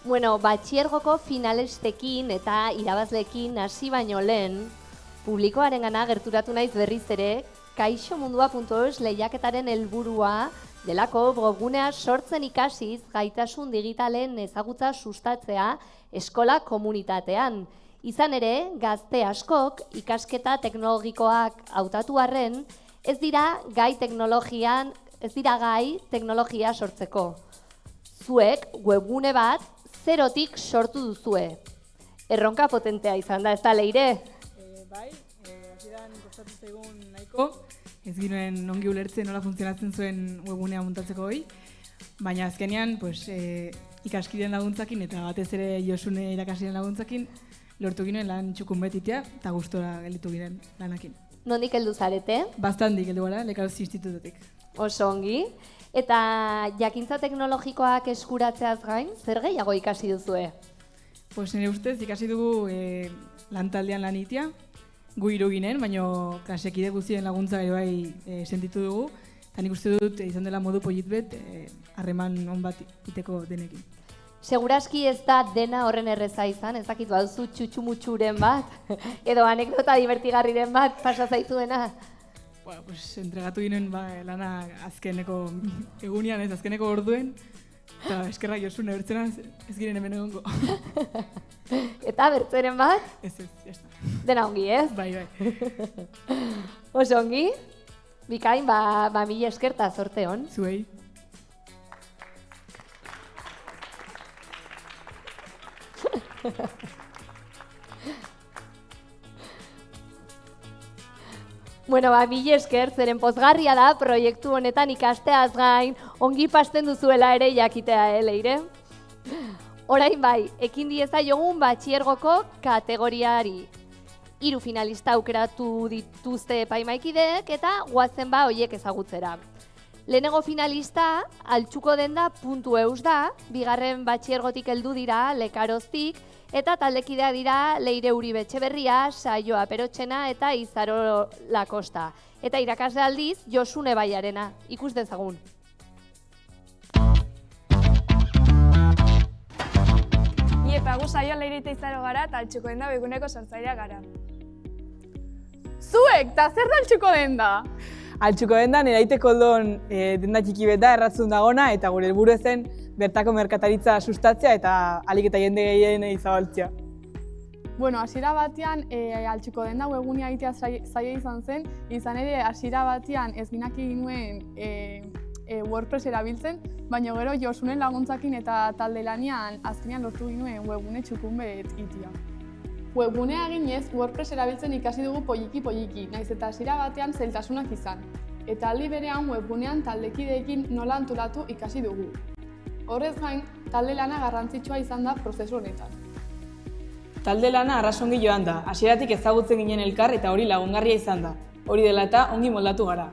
Batxiergoko finalestekin eta irabazleekin hasi baino lehen, publikoarengana gerturatu naiz berriz ere, kaixomundua.eus lehiaketaren helburua delako webgunea sortzen ikasiz gaitasun digitalen ezagutza sustatzea eskola komunitatean. Izan ere, gazte askok ikasketa teknologikoak hautatu arren, ez dira gai teknologian ez dira gai teknologia sortzeko. Zuek webgune bat zerotik sortu duzue. Erronka potentea izan da, ez da, Leire? Bai, hasieran kostatu zaigun nahiko, ez ginen ongi ulertzen nola funtzionatzen zuen webgunea montatzeko hori, baina azkenean ikaskideen laguntzakin eta batez ere Josune irakasleen laguntzakin lortu ginen lan txukun betitea eta gustora gelditu ginen lanakin. Nondik heldu zarete? Bastandik heldu gara, Lekaroz institututik. Oso ongi. Eta jakintza teknologikoak eskuratzeaz gain, zer gehiago ikasi duzue? Nire ustez ikasi dugu lantaldean lanitia, gu hiru ginen, baina klasekide guztien laguntza ere bai sentitu dugu, eta nik uste dut izan dela modu polit bet, harreman on bat iteko denekin. Seguraski ez da dena horren erreza izan, ez dakit baduzu txutxumutxuren bat, edo anekdota divertigarriren bat pasa zaizuena? Entregatu ginen lana azkeneko egunean, ez azkeneko orduen, eta eskerrak Josune bertzena ez giren hemen egongo. Eta bertzeren bat? Ez, jazta. Dena ongi, ez? Bai. Oso ongi? Bikain, mila eskerta zorte hon. Zuei. Bueno, mila esker, zeren pozgarria da proiektu honetan ikasteaz gain ongi pasten duzuela ere jakitea, Leire? Orain bai, ekin diezaiogun batxiergoko kategoriari. 3 finalista aukeratu dituzte epaimaikideek eta goazen horiek ezagutzera. Lehenengo finalista altxukodenda.eus da, bigarren batxiergotik heldu dira Lekaroztik, eta taldekidea dira Leire Uribe Etxeberria, Saioa Perotxena eta Izaro Lakosta. Eta irakasle aldiz Josune Baiarena. Ikus dezagun. Iepa, gu Saioa Leire eta Izaro gara eta altxukodenda beguneko sortzailea gara. Zuek, eta zer da altxukodenda? Altxukodenda neraite koldon denda txiki bet da erratzun dagona eta gure helburu zen bertako merkataritza sustatzea eta ahalik eta jende gehienei zabaltzea. Bueno, hasiera batean altxukodenda webgunea egitea zaila izan zen, izan ere hasiera batean ez ginaki ginuen WordPress erabiltzen, baina gero Josunen laguntzakin eta talde lanean azkenean lortu ginuen webgune txukun bet itia. Webgunea eginez WordPress erabiltzen ikasi dugu poliki, naiz eta hasiera batean zailtasunak izan. Eta aldi berean webgunean taldekideekin nola antolatu ikasi dugu. Horrez gain, talde lana garrantzitsua izan da prozesu honetan. Talde lana arrasongi joan da, hasieratik ezagutzen ginen elkar eta hori lagungarria izan da. Hori dela eta ongi moldatu gara.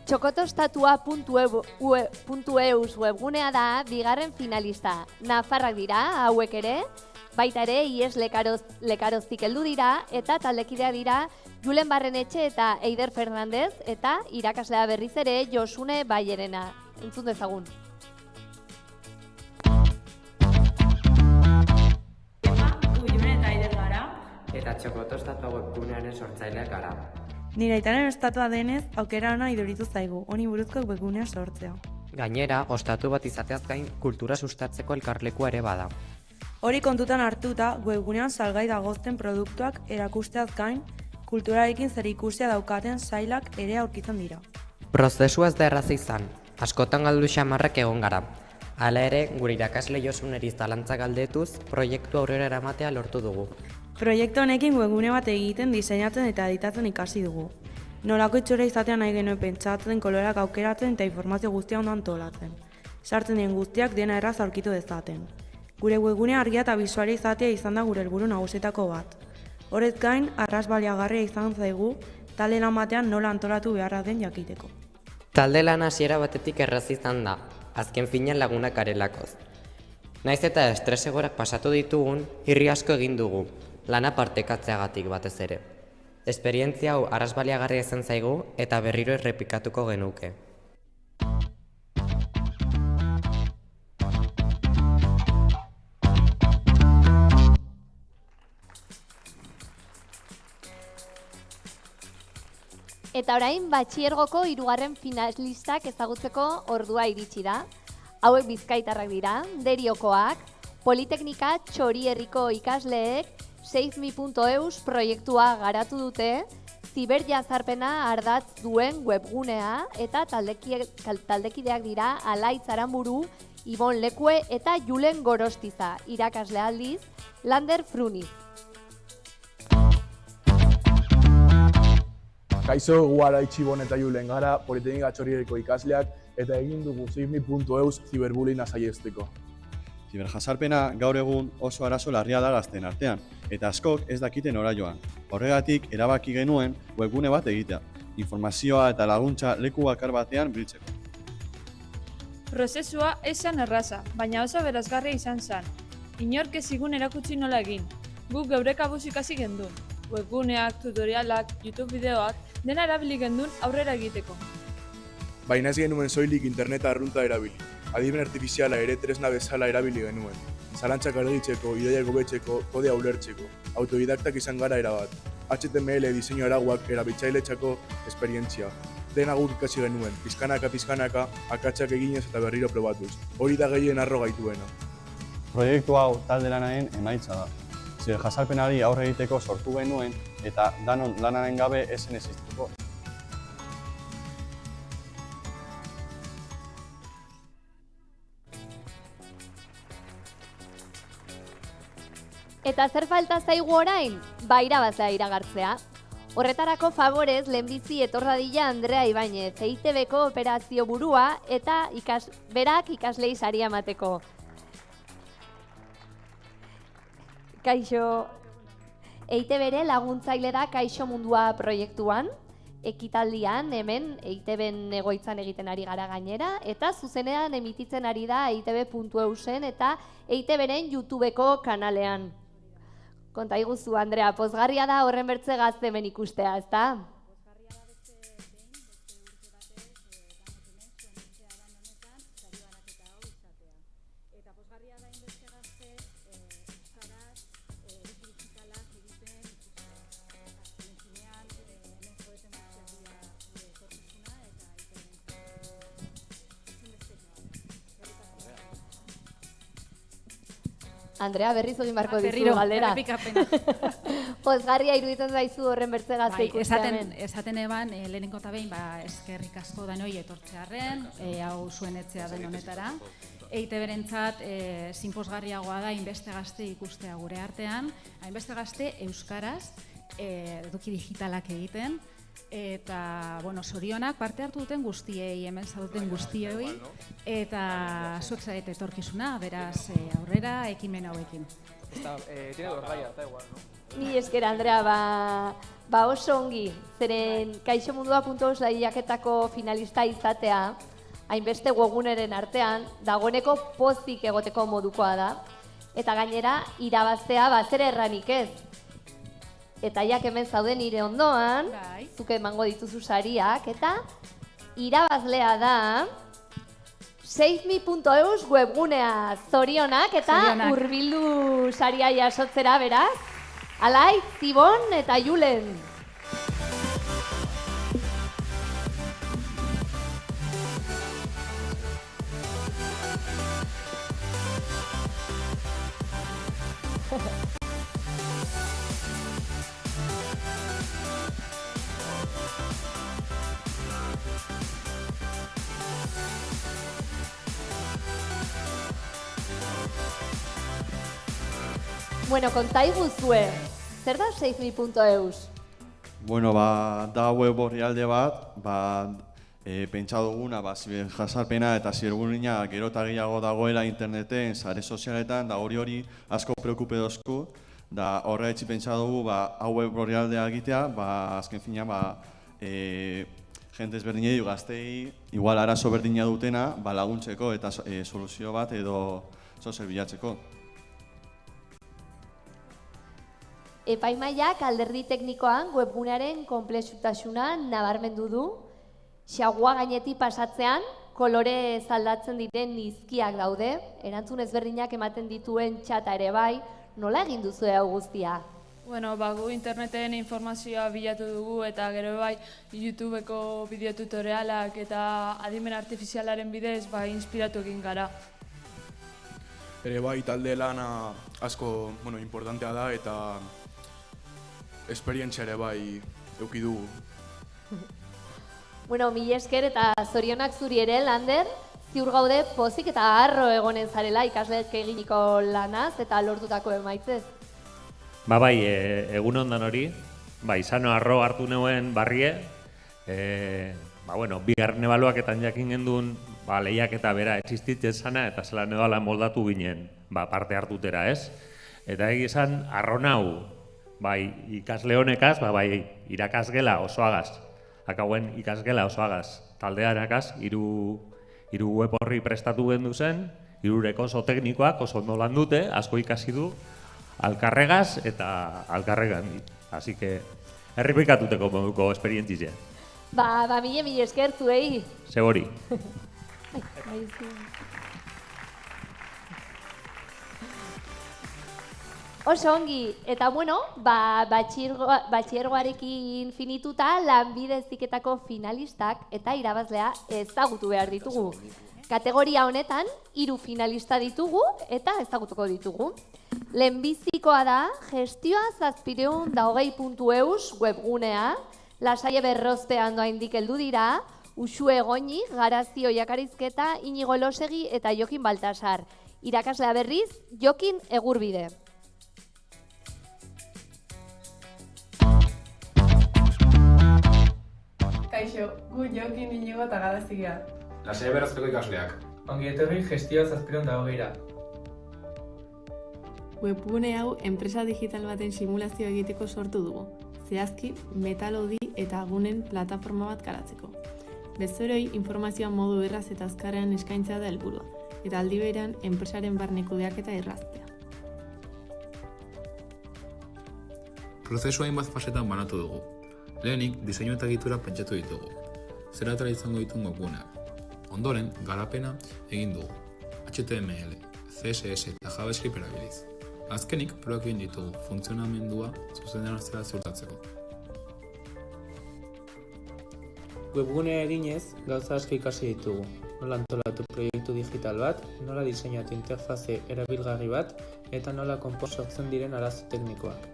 Txokotostatua.eus webgunea da bigarren finalista. Nafarrak dira, hauek ere, baita ere IES Lekaroztik heldu dira eta taldekidea dira Julen Barrenetxe eta Eider Fernandez eta irakaslea berriz ere Josune Baiarena. Entzun dezagun. Julen eta Eider gara. Eta Txokotostatua webgunearen sortzaileak gara. Nire aitaren estatua denez, aukera ona iduritu zaigu, honi buruzko webgunea sortzea. Gainera, ostatu bat izateaz gain, kultura sustatzeko elkarlekua ere bada. Hori kontutan hartuta, webgunean salgai dagozten produktuak erakusteaz gain, kulturarekin zer ikusia daukaten sailak ere aurkitzen dira. Prozesua ez da erraza izan, askotan galdu xamarrak egon gara. Hala ere, gure irakasle Josuneri zalantza galdetuz, proiektu aurrera eramatea lortu dugu. Proiektu honekin webgune bat egiten, diseinatzen eta editatzen ikasi dugu. Nolako itxura izatea nahi genuen pentsatzen, koloreak aukeratzen eta informazio guztia ondo antolatzen. Sartzen dien guztiak dena erraz aurkitu dezaten. Gure webgunea argia eta bisualia izatea izan da gure helburu nagusietako bat. Horrez gain, arras baliagarria izan zaigu, talde lan batean nola antolatu beharra den jakiteko. Talde lan hasiera batetik erraz izan da, azken finean lagunak arelakoz. Naiz eta estres egoerak pasatu ditugun, irri asko egin dugu, lana partekatzeagatik batez ere. Esperientzia hau arazbaliagarria izan zaigu eta berriro errepikatuko genuke. Eta orain, batxiergoko 3. finalistak ezagutzeko ordua iritsi da. Hauek bizkaitarrak dira, Deriokoak, Politeknika Txorierriko ikasleek SaveMe.eus proiektua garatu dute, ziberjazarpena ardatz duen webgunea eta taldekideak dira Alaitz Aranburu, Ibon Lekue eta Julen Gorostiza, irakasle aldiz, Lander Fruniz. Kaixo, gu Alaitz, Ibon eta Julen gara, Politeknika Txorierriko ikasleak eta egin dugu SaveMe.eus ziberbullyinga saihesteko. Ziberjazarpena gaur egun oso arazo larria da gazteen artean, eta askok ez dakiten nora joan. Horregatik, erabaki genuen webgune bat egitea, informazioa eta laguntza leku bakar batean biltzeko. Prozesua esan erraza, baina oso berazgarria izan zen. Inork ez zigun erakutsi nola egin. Guk geure kabuz ikasi gendun. Webguneak, tutorialak, YouTube bideoak, dena erabili gendun aurrera egiteko. Baina ez genuen soilik interneta arrunta erabili. Adimen artifiziala ere tresna bezala erabili genuen. Zalantzak argitzeko, ideiak hobetzeko, kodea ulertzeko. Autodidaktak izan gara erabat. HTML diseinu araguak erabiltzailetzako esperientzia. Dena guk ikasi genuen, pizkanaka, akatsak eginez eta berriro probatuz. Hori da gehien harro gaituena. Proiektu hau talde lanaren emaitza da. Ziberjazarpenari aurre egiteko sortu genuen eta danon lanaren gabe esen existituko. Eta zer falta zaigu orain? Irabazlea iragartzea. Horretarako favorez lehenbizi etor dadila Andrea Ibañez, EITB-ko operazio burua eta berak ikaslei saria emateko. Kaixo, EITB-re laguntzaile da Kaixo Mundua proiektuan, ekitaldian hemen EITB-en egoitzan egiten ari gara gainera, eta zuzenean emititzen ari da EITB.eusen eta EITB-ren YouTube-ko kanalean. Konta iguzu, Andrea, pozgarria da horren bertze gazte hemen ikustea, ezta? Andrea, berriz egin barko dizu galdera. Pozgarria iruditzen zaizu horren bertze gazte ikustean. Esaten eban, lehenengo eta behin, eskerrik asko danoi etortzearen, hau zuen etzea den honetara. EITB-rentzat zinpozgarriagoa da hainbeste gazte ikustea gure artean, hainbeste gazte euskaraz, eduki digitalak egiten, eta, zorionak parte hartu duten guztiei, hemen zaudeten guztioi, eta zuek zarete etorkizuna, beraz aurrera ekimen hauekin. Tiene dos rayas, da igual, no? Ni esker, Andrea, oso ongi, zeren kaixomundua.eus lehiaketako finalista izatea, hainbeste webguneren artean, dagoeneko pozik egoteko modukoa da, eta gainera irabaztea zer erranik ez. Eta jak hemen zauden nire ondoan, zuke emango dituzu sariak, eta irabazlea da SaveMe.eus webgunea, zorionak eta hurbildu saria jasotzera, beraz. Alaitz, Ibon eta Julen. Bueno, konta iguzue, zer da SaveMe.eus? Da web orrialde bat, pentsa duguna, ziberjazarpena eta ziberbullyinga gero eta gehiago dagoela interneten, sare sozialetan, da hori asko preokupe dozku, da horretzi pentsa dugu, hau web orrialdea egitea, azken fina, jente ezberdinei, gaztei, igual arazo berdina dutena, laguntzeko eta soluzio bat edo zozer bilatzeko. Epaimaiak alderdi teknikoan webgunearen konplexutasuna nabarmendu du. Xagua gainetik pasatzean, kolore zaldatzen diren nizkiak daude, erantzun ezberdinak ematen dituen txata ere bai, nola egin duzu hau guztia? Bueno, gu interneten informazioa bilatu dugu eta gero bai YouTubeko bideotutorialak eta adimen artifizialaren bidez inspiratu egin gara. Ere bai, talde lana asko importantea da eta esperientzia ere bai eduki dugu. Bueno, mila esker eta zorionak zuri ere, Lander, ziur gaude pozik eta harro egonen zarela ikasleek eginiko lanaz eta lortutako emaitzez. Bai, egun ondan hori, izano harro hartu neuen barrie, bigarren ebaluaketan jakin gendun lehiak eta bera existitzen zana eta zelan edala moldatu ginen parte hartutera, ez? Eta egizan, harro nau, ikasle honekaz, irakasgela osoagaz, akauen ikasgela osoagaz, taldearakaz, hiru web horri prestatu gendu zen, hirurek oso teknikoak oso ondo lan dute, asko ikasi du, alkarregaz eta alkarregan. Así que, errepikatuteko moduko esperientzia. Mila esker zuei. Segori. Oso ongi, eta batxiergoarekin finituta lanbide heziketako finalistak eta irabazlea ezagutu behar ditugu. Kategoria honetan, 3 finalista ditugu eta ezagutuko ditugu. Lehenbizikoa da, gestioa 720.eus webgunea, Lasaie Berrozte handoaindik heldu dira, Uxue Goñi, Garazio Jakarizketa, Inigo Elosegi eta Jokin Baltasar. Irakaslea berriz, Jokin Egurbide. Kaixo, gu Jokin, Inigo eta Garazia. Lasaie Berrozteko ikasleak. Ongi etorri gestioa 720. Webgune hau enpresa digital baten simulazio egiteko sortu dugu. Zehazki, metalodi eta gunen plataforma bat garatzeko. Bezoroi informazioa modu erraz eta azkarrean eskaintzea da helburua, eta aldi berean enpresaren barne kudeaketa erraztea. Prozesua hainbat fasetan banatu dugu. Lehenik, diseinu eta egitura pentsatu ditugu. Zeratara izango ditun webguneak. Ondoren, garapena egin dugu. HTML, CSS eta JavaScript erabiliz. Azkenik, probak egin ditugu, funtzionamendua zuzenean zera ziurtatzeko. Webgunea eginez, gauza asko ikasi ditugu. Nola antolatu proiektu digital bat, nola diseinatu interfaze erabilgarri bat, eta nola konpon sortzen diren arazo teknikoak.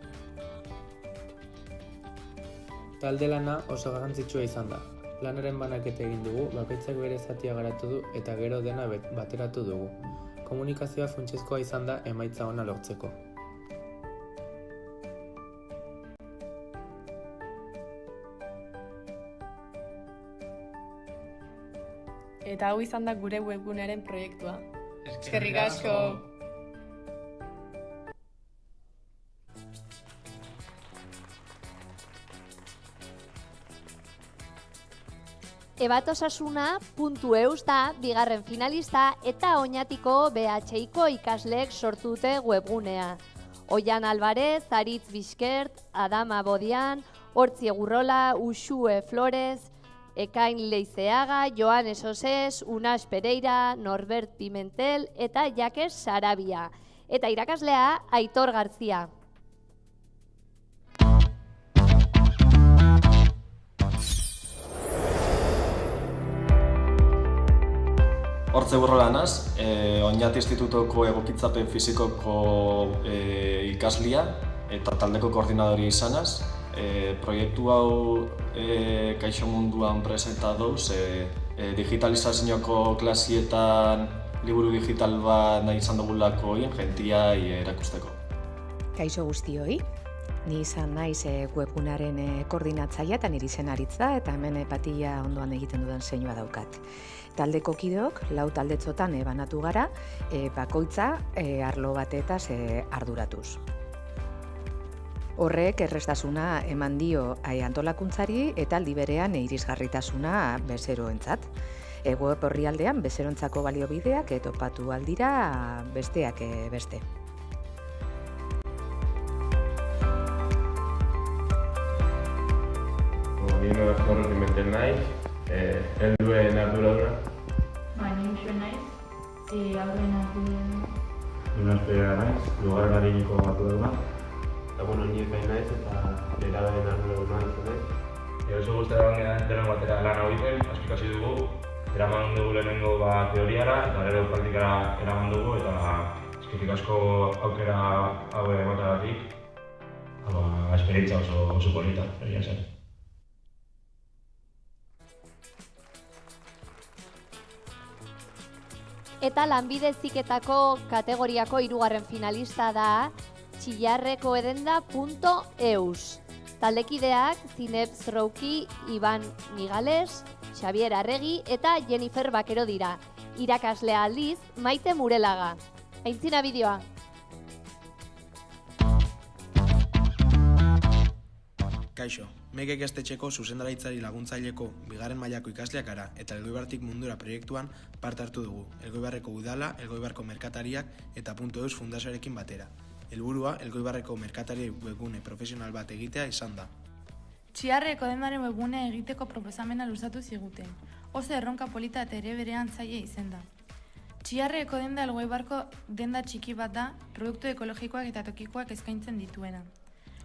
Talde lana oso garrantzitsua izan da. Lanaren banaketa egin dugu, bakoitzak bere zatia garatu du eta gero dena bateratu dugu. Komunikazioa funtsezkoa izan da emaitza ona lortzeko. Eta hau izan da gure webgunearen proiektua. Eskerrik asko! Ebatosasuna.eus da bigarren finalista eta Oñatiko BHIko ikasleek sortu dute webgunea. Oian Alvarez, Aritz Bizkert, Adama Bodian, Hortzi Egurrola, Uxue Flores, Ekain Leizeaga, Joan Esoses, Unas Pereira, Norbert Pimentel eta Jakes Sarabia. Eta irakaslea Aitor Garzia. Hortzi Egurrola naz, Oñati Institutoko egokitzapen fizikoko ikaslia eta taldeko koordinadoria izanaz. Proiektu hau Kaixo Munduan presentaduz, digitalizazioako klasietan liburu digital bat nahi izan dugulako jentia erakusteko. Kaixo guztioi, ni izan naiz webgunaren koordinatzailea eta niri zen Aritza eta hemen patilla ondoan egiten dudan zeinua daukat. Taldeko kideok, 4 taldetzotan banatu gara, bakoitza arlo batetaz arduratuz. Horrek erraztasuna eman dio antolakuntzari eta aldi berean irisgarritasuna bezeroentzat. Web orrialdean bezerontzako baliobideak topatu aldira besteak beste. Nino Zorroz imenten naiz, helduen arduraduna. Ni Uxue naiz, aurren arduraduna. Nuna espera naiz, lugarren hariniko arduraduna. Eta ni epain naiz eta nerabeen arduraduna izan naiz. Oso guztara bangean dena batera lan hau egiten, asko ikasi dugu. Eraman dugu lehenengo teoriara eta gero praktikara eraman dugu eta eskerrik asko aukera hau ematagatik. Esperientzia oso polita, egia zen. Eta lanbide heziketako kategoriako 3. finalista da txillarrekoedenda.eus. Taldekideak Zineb Zrouki, Iban Migales, Xavier Arregi eta Jennifer Bakero dira. Irakaslea aldiz, Maite Murelaga. Aintzina bideoa. Kaixo, Mekek Gaztetxeko zuzendaritzari laguntzaileko 2. mailako ikasleak gara eta Elgoibartik mundura proiektuan parte hartu dugu, Elgoibarreko udala, Elgoibarko merkatariak eta .eus fundazioarekin batera. Helburua Elgoibarreko merkatari webgune profesional bat egitea izan da. Txillarreko dendaren webgunea egiteko proposamena luzatu ziguten. Oso erronka polita eta ere berean zaila izan da. Txillarreko denda Elgoibarko denda txiki bat da, produktu ekologikoak eta tokikoak eskaintzen dituena.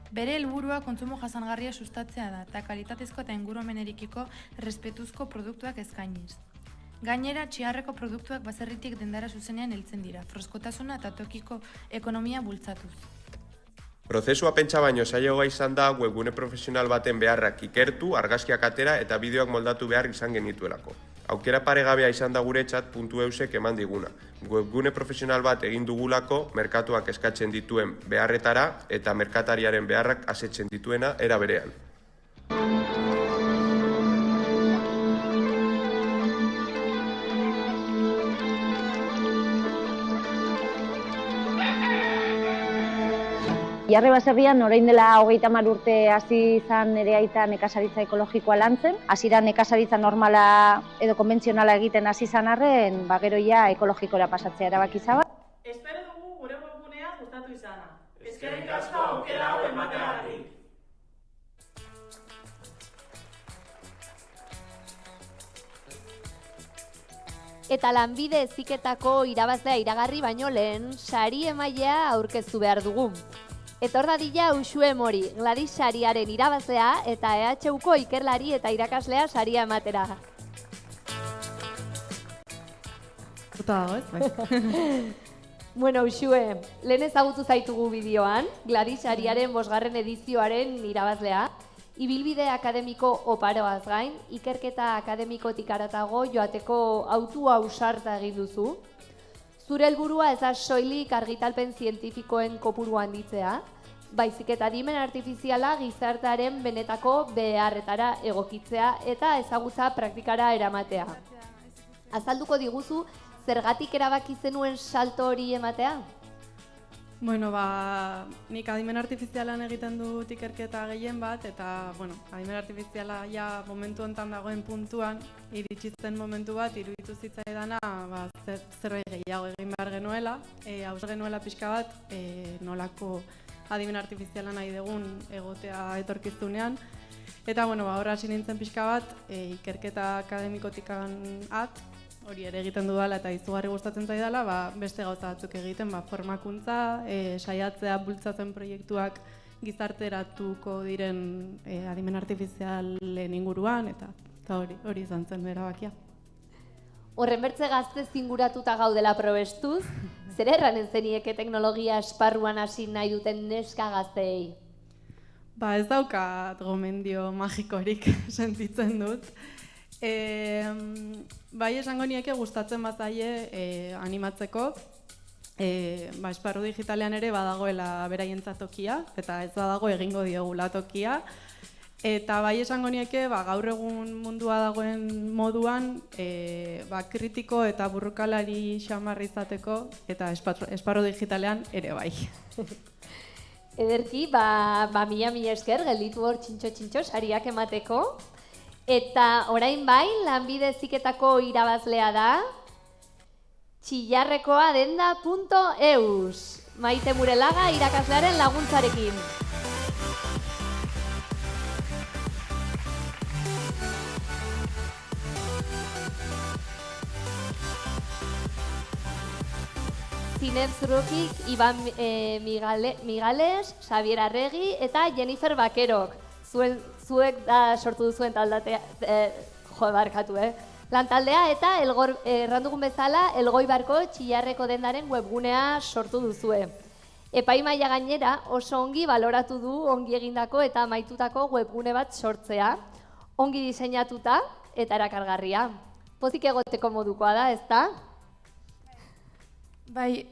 Bere helburua kontsumo jasangarria sustatzea da eta kalitatezko eta ingurumenerikiko respetuzko produktuak eskainiz. Gainera, Txillarreko produktuak baserritik dendara zuzenean heltzen dira, freskotasuna eta tokiko ekonomia bultzatuz. Prozesua pentsa baino zailagoa izan da webgune profesional baten beharrak ikertu, argazkiak atera eta bideoak moldatu behar izan genituelako. Aukera paregabea izan da guretzat .eusek eman diguna. Webgune profesional bat egin dugulako merkatuak eskatzen dituen beharretara eta merkatariaren beharrak asetzen dituena era berean. Txillarre baserrian orain dela 30 urte hasi izan nire aita nekazaritza ekologikoa lantzen. Hasieran nekazaritza normala edo konbentzionala egiten hasi izan arren, gero ja ekologikora pasatzea erabaki zaba. Espero dugu gure webgunea gustatu izana. Eskerrik asko aukera hau emateagatik. Eta lanbide heziketako irabazlea iragarri baino lehen, sari emailea aurkeztu behar dugu. Etor dadila Uxue Mori, Gladys sariaren irabazlea eta EHUko ikerlari eta irakaslea saria ematera. Bueno, Uxue, lehen ezagutu zaitugu bideoan, Gladys sariaren 5. edizioaren irabazlea, ibilbide akademiko oparoaz gain, ikerketa akademikotik haratago joateko autua ausarta egin duzu. Zure helburua ez da soilik argitalpen zientifikoen kopuru handitzea, baizik eta adimen artifiziala gizartearen benetako beharretara egokitzea eta ezagutza praktikara eramatea. Azalduko diguzu, zergatik erabaki zenuen salto hori ematea? Bueno, nik adimen artifizialan egiten dut ikerketa gehien bat, eta, adimen artifiziala ja momentu honetan dagoen puntuan, iritsitzen momentu bat, iruditu zitzaidana, zerbait gehiago egin behar genuela, hauz genuela pixka bat, nolako adimen artifiziala nahi dugun egotea etorkizunean, eta, horra hasi nintzen pixka bat, ikerketa akademikotikan hori ere egiten dudala eta izugarri gustatzen zaidala, beste gauza batzuk egiten, formakuntza, saiatzea bultzatzen proiektuak gizarteratuko diren adimen artifizialen inguruan, eta hori izan zen erabakia. Horren bertze gazte zinguratuta gaudela probestuz, zer erranen zenieke teknologia esparruan hasi nahi duten neska gazteei? Ez daukat gomendio magikorik sentitzen dut. Bai esango nieke gustatzen bazaie animatzeko, esparru digitalean ere badagoela beraientzat tokia, eta ez badago egingo diogula tokia, eta bai esango nieke gaur egun mundua dagoen moduan kritiko eta burrukalari xamar izateko, eta esparru digitalean ere bai. Ederki, mila esker gelditu hor txintxo sariak emateko. Eta orain bai, lanbide heziketako irabazlea da txillarrekoadenda.eus. Maite Murelaga irakaslearen laguntzarekin. Zinezrukik, Iban Migales, Xavier Arregi eta Jennifer Bakerok. Zuek da sortu duzuen taldatea, lantaldea eta errandugun bezala Elgoibarko Txillarreko dendaren webgunea sortu duzue. Epaimaia gainera oso ongi baloratu du ongi egindako eta amaitutako webgune bat sortzea, ongi diseinatuta eta erakargarria. Pozik egoteko modukoa da, ezta? Bai,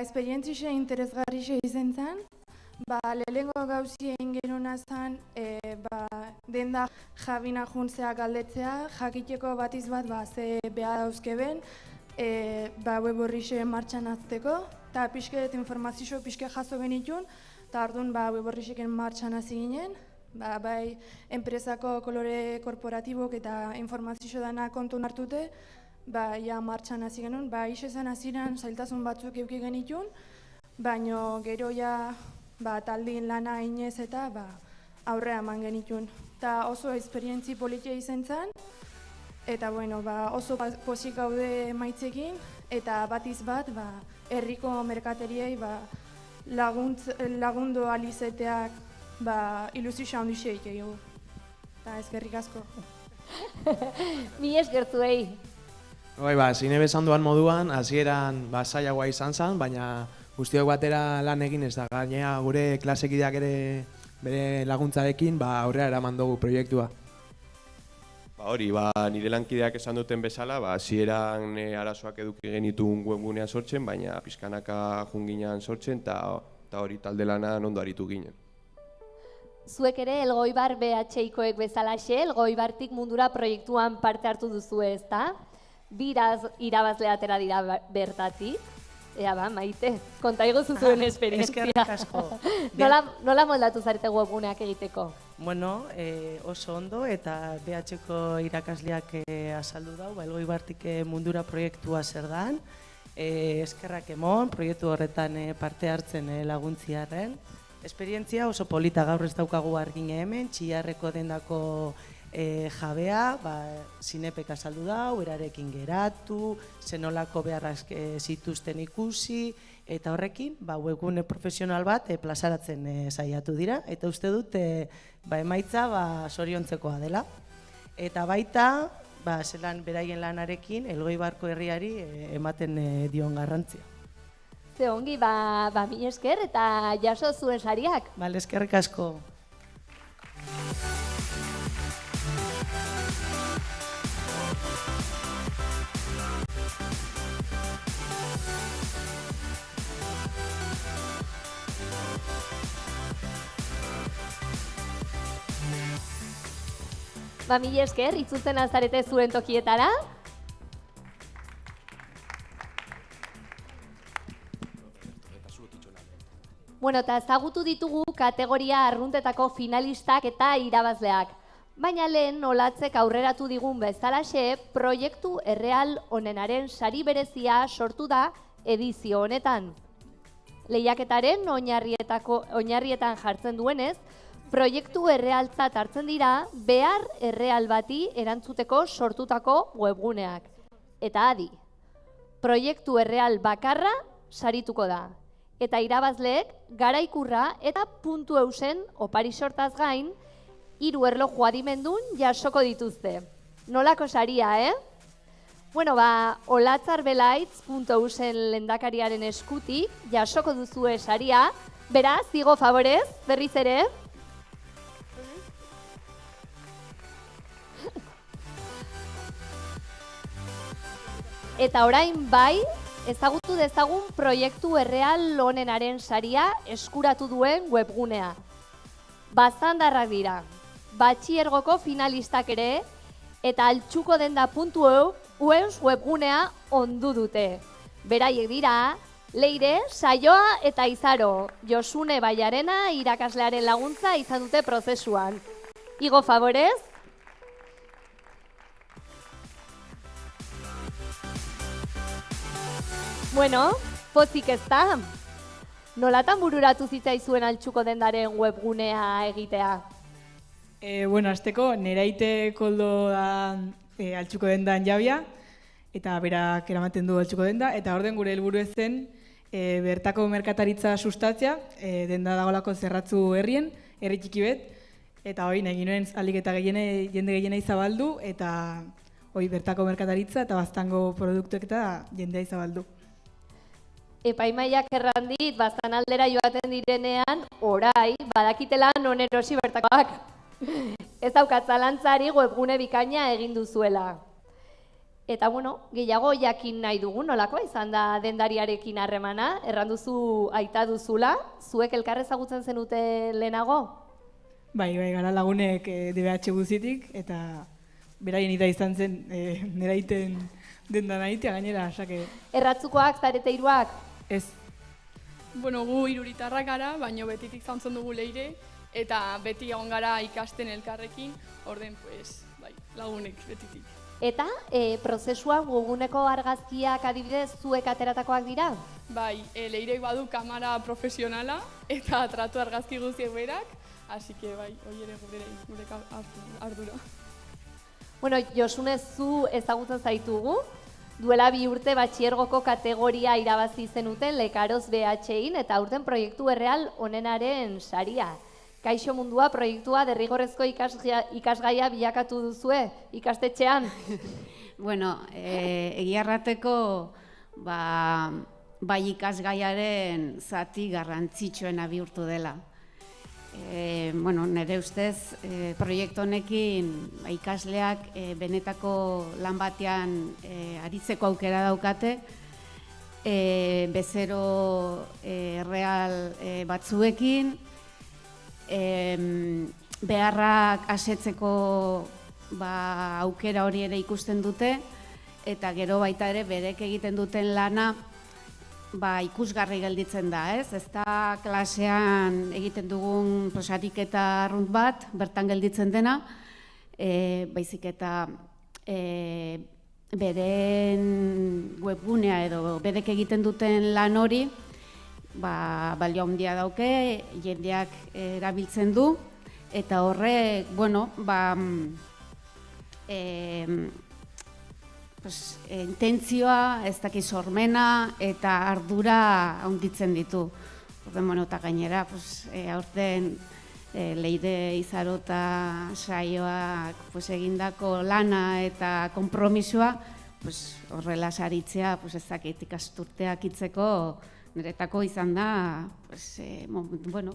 esperientzixe interesgarrixe izan zen. Lehenengo gauzi egin genuna zen, denda jabina juntzea galdetzea, jakiteko batiz bat ze beha dauzkeben, web horrixe martxan azteko, eta pixket informazio pixket jaso genitun, eta orduan web horrixeken martxan hasi ginen, bai enpresako kolore korporatibok eta informazio dana kontu hartute, ja martxan hasi genuen, isezan hasieran zailtasun batzuk euki genitun, baina gero ja taldin lana inez eta aurrea eman genitun. Eta oso esperientzi politia izan zen, eta oso pozik gaude maitzekin, eta batiz bat herriko merkateriei lagundu alizeteak ilusio handixeik egin. Eta eskerrik asko. Mi eskertuei. Zine besan duan moduan, hasieran zailagoa izan zen, baina guztiok batera lan egin ez da, gainea gure klasekideak ere bere laguntzarekin aurrera eraman dugu proiektua. Nire lankideak esan duten bezala, hasieran arazoak eduki genitun webgunea sortzen, baina pizkanaka junginan sortzen eta hori talde lanan ondo aritu ginen. Zuek ere Elgoibar BH-ikoek bezalaxe, Elgoibartik mundura proiektuan parte hartu duzu ezta? Biraz irabazle atera dira bertatik. Maite, konta iguzu zuen esperientzia. Eskerrik asko. Nola moldatu zarete webguneak egiteko? Oso ondo eta BH-ko irakasleak azaldu dau, Elgoibartik mundura proiektua zer dan. Eskerrak emon, proiektu horretan parte hartzen laguntziarren. Esperientzia oso polita, gaur ez daukagu argine hemen, Txillarreko dendako jabea, Zinepek azaldu dau, erarekin geratu, zenolako beharrak zituzten ikusi, eta horrekin webgune profesional bat plazaratzen saiatu dira, eta uste dut emaitza zoriontzekoa dela. Eta baita, zelan beraien lanarekin, Elgoibarko herriari ematen dion garrantzia. Ze ongi, mi esker eta jaso zuen sariak. Eskerrik asko. Mi esker, itzultzen azarete zuen tokietara. Eta ezagutu ditugu kategoria arruntetako finalistak eta irabazleak. Baina lehen Olatzek aurreratu digun bezalaxe, proiektu erreal honenaren sari berezia sortu da edizio honetan. Lehiaketaren oinarrietan jartzen duenez, proiektu errealtzat hartzen dira behar erreal bati erantzuteko sortutako webguneak. Eta adi, proiektu erreal bakarra sarituko da. Eta irabazleek garaikurra eta .eusen opari sortaz gain 3 erloju adimendun jasoko dituzte. Nolako saria, Olatzarbelaitz.eusen lehendakariaren eskutik jasoko duzue saria. Beraz, zigo favorez, berriz ere. Eta orain bai, ezagutu dezagun proiektu erreal honenaren saria eskuratu duen webgunea. Baztandarrak dira, batxiergoko finalistak ere, eta altxuko denda.eus webgunea ondu dute. Beraiek dira, Leire, Saioa eta Izaro, Josune Baiarena irakaslearen laguntza izan dute prozesuan. Igo favorez. Bueno, pozik ez da. Nolatan bururatu zitzaizuen Altxuko Dendaren webgunea egitea? Bueno, azteko, Neraite Koldo da Altxuko Dendan jabia, eta berak eramaten du Altxuko Denda, eta orden gure helburu zen bertako merkataritza sustatzea, denda dagolako Zerratzu herrien, herri txiki bet, eta hori nahi ginoen alik eta jende gehienei zabaldu, eta hori bertako merkataritza eta baztango produktuek eta jendea izabaldu. Epaimaiak erran dit, baztan aldera joaten direnean, orai, badakitela non erosi bertakoak. Ez daukat zalantzari webgune bikaina egin duzuela. Eta bueno, gehiago jakin nahi dugu, nolakoa izan da dendariarekin harremana, erran duzu aita duzula, zuek elkar ezagutzen zenute lehenago? Bai, gara lagunek DBH guzitik, eta beraien ida izan zen Neraiten dendan aitea gainera, sake. Erratzukoak, zarete hiruak? Ez. Bueno, gu iruritarrak gara, baino betitik zauntzen dugu Leire, eta beti egon gara ikasten elkarrekin, orden, pues, bai, lagunek betitik. Eta, prozesuan webguneko argazkiak adibidez zuek ateratakoak dira? Bai, Leirek badu kamera profesionala, eta tratu argazki guztiek berak, así que bai, hori ere gure ardura. Bueno, Josune, zu ezagutzen zaitugu, duela 2 urte batxiergoko kategoria irabazi zenuten Lekaroz BH-in eta aurten proiektu erreal onenaren saria. Kaixo Mundua proiektua derrigorrezko ikasgaia bilakatu duzue ikastetxean? Bueno, egia errateko bai ikasgaiaren zati garrantzitsuena bihurtu dela. Bueno, nire ustez, proiektu honekin ikasleak benetako lan batean aritzeko aukera daukate, bezero real batzuekin, beharrak asetzeko aukera hori ere ikusten dute, eta gero baita ere berek egiten duten lana ikusgarri gelditzen da, ez? Ez da klasean egiten dugun prosarik eta arrunt bat, bertan gelditzen dena, baizik eta beren webgunea edo berek egiten duten lan hori balio handia dauke, jendeak erabiltzen du, eta horrek, bueno, intentzioa, ez dakiz sormena eta ardura handitzen ditu. Eta gainera, aurten Leire Izarota saioak egindako lana eta konpromisoa, horrela saritzea, ez dakit ikasturteak itzeko, niretako izan da,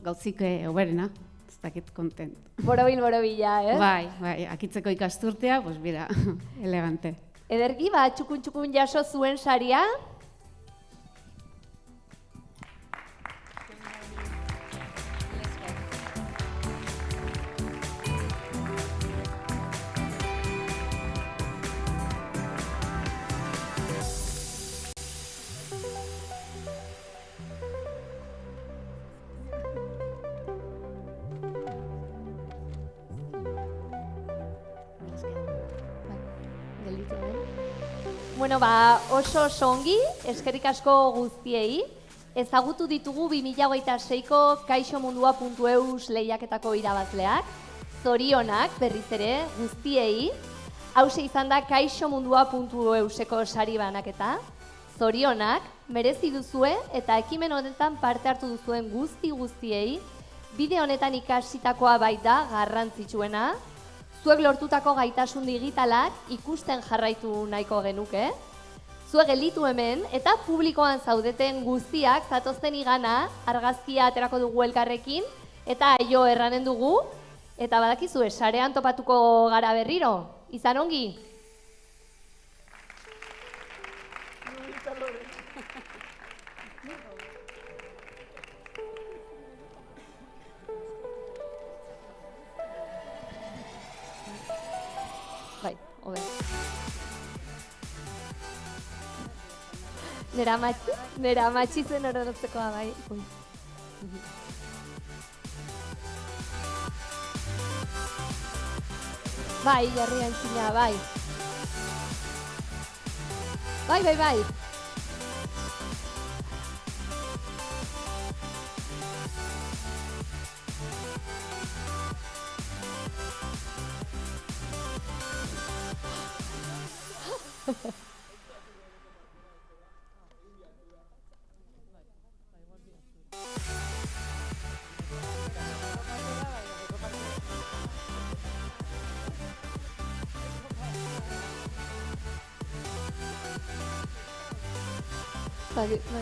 gauzik hoberena, ez dakit kontent. Borobila, ez? Bai, akitzeko ikasturtea, bera, elegante. Ederki, txukun jaso zuen saria? Bueno, oso songi, eskerrik asko guztiei. Ezagutu ditugu 2026ko kaixomundua.eus lehiaketako irabazleak. Zorionak, berriz ere, guztiei. Hauxe izan da kaixomundua.euseko sari banaketa. Zorionak, merezi duzue eta ekimen honetan parte hartu duzuen guztiei. Bide honetan ikasitakoa baita garrantzitsuena. Zuek lortutako gaitasun digitalak ikusten jarraitu nahiko genuke. Zuek gelditu hemen eta publikoan zaudeten guztiak zatozten igana argazkia aterako dugu elkarrekin eta aio erranen dugu eta badakizue sarean topatuko gara berriro. Izan ongi? Nera amatxi zen horretzekoa, bai. Bai, jarri antzina, bai. Bai. Bai.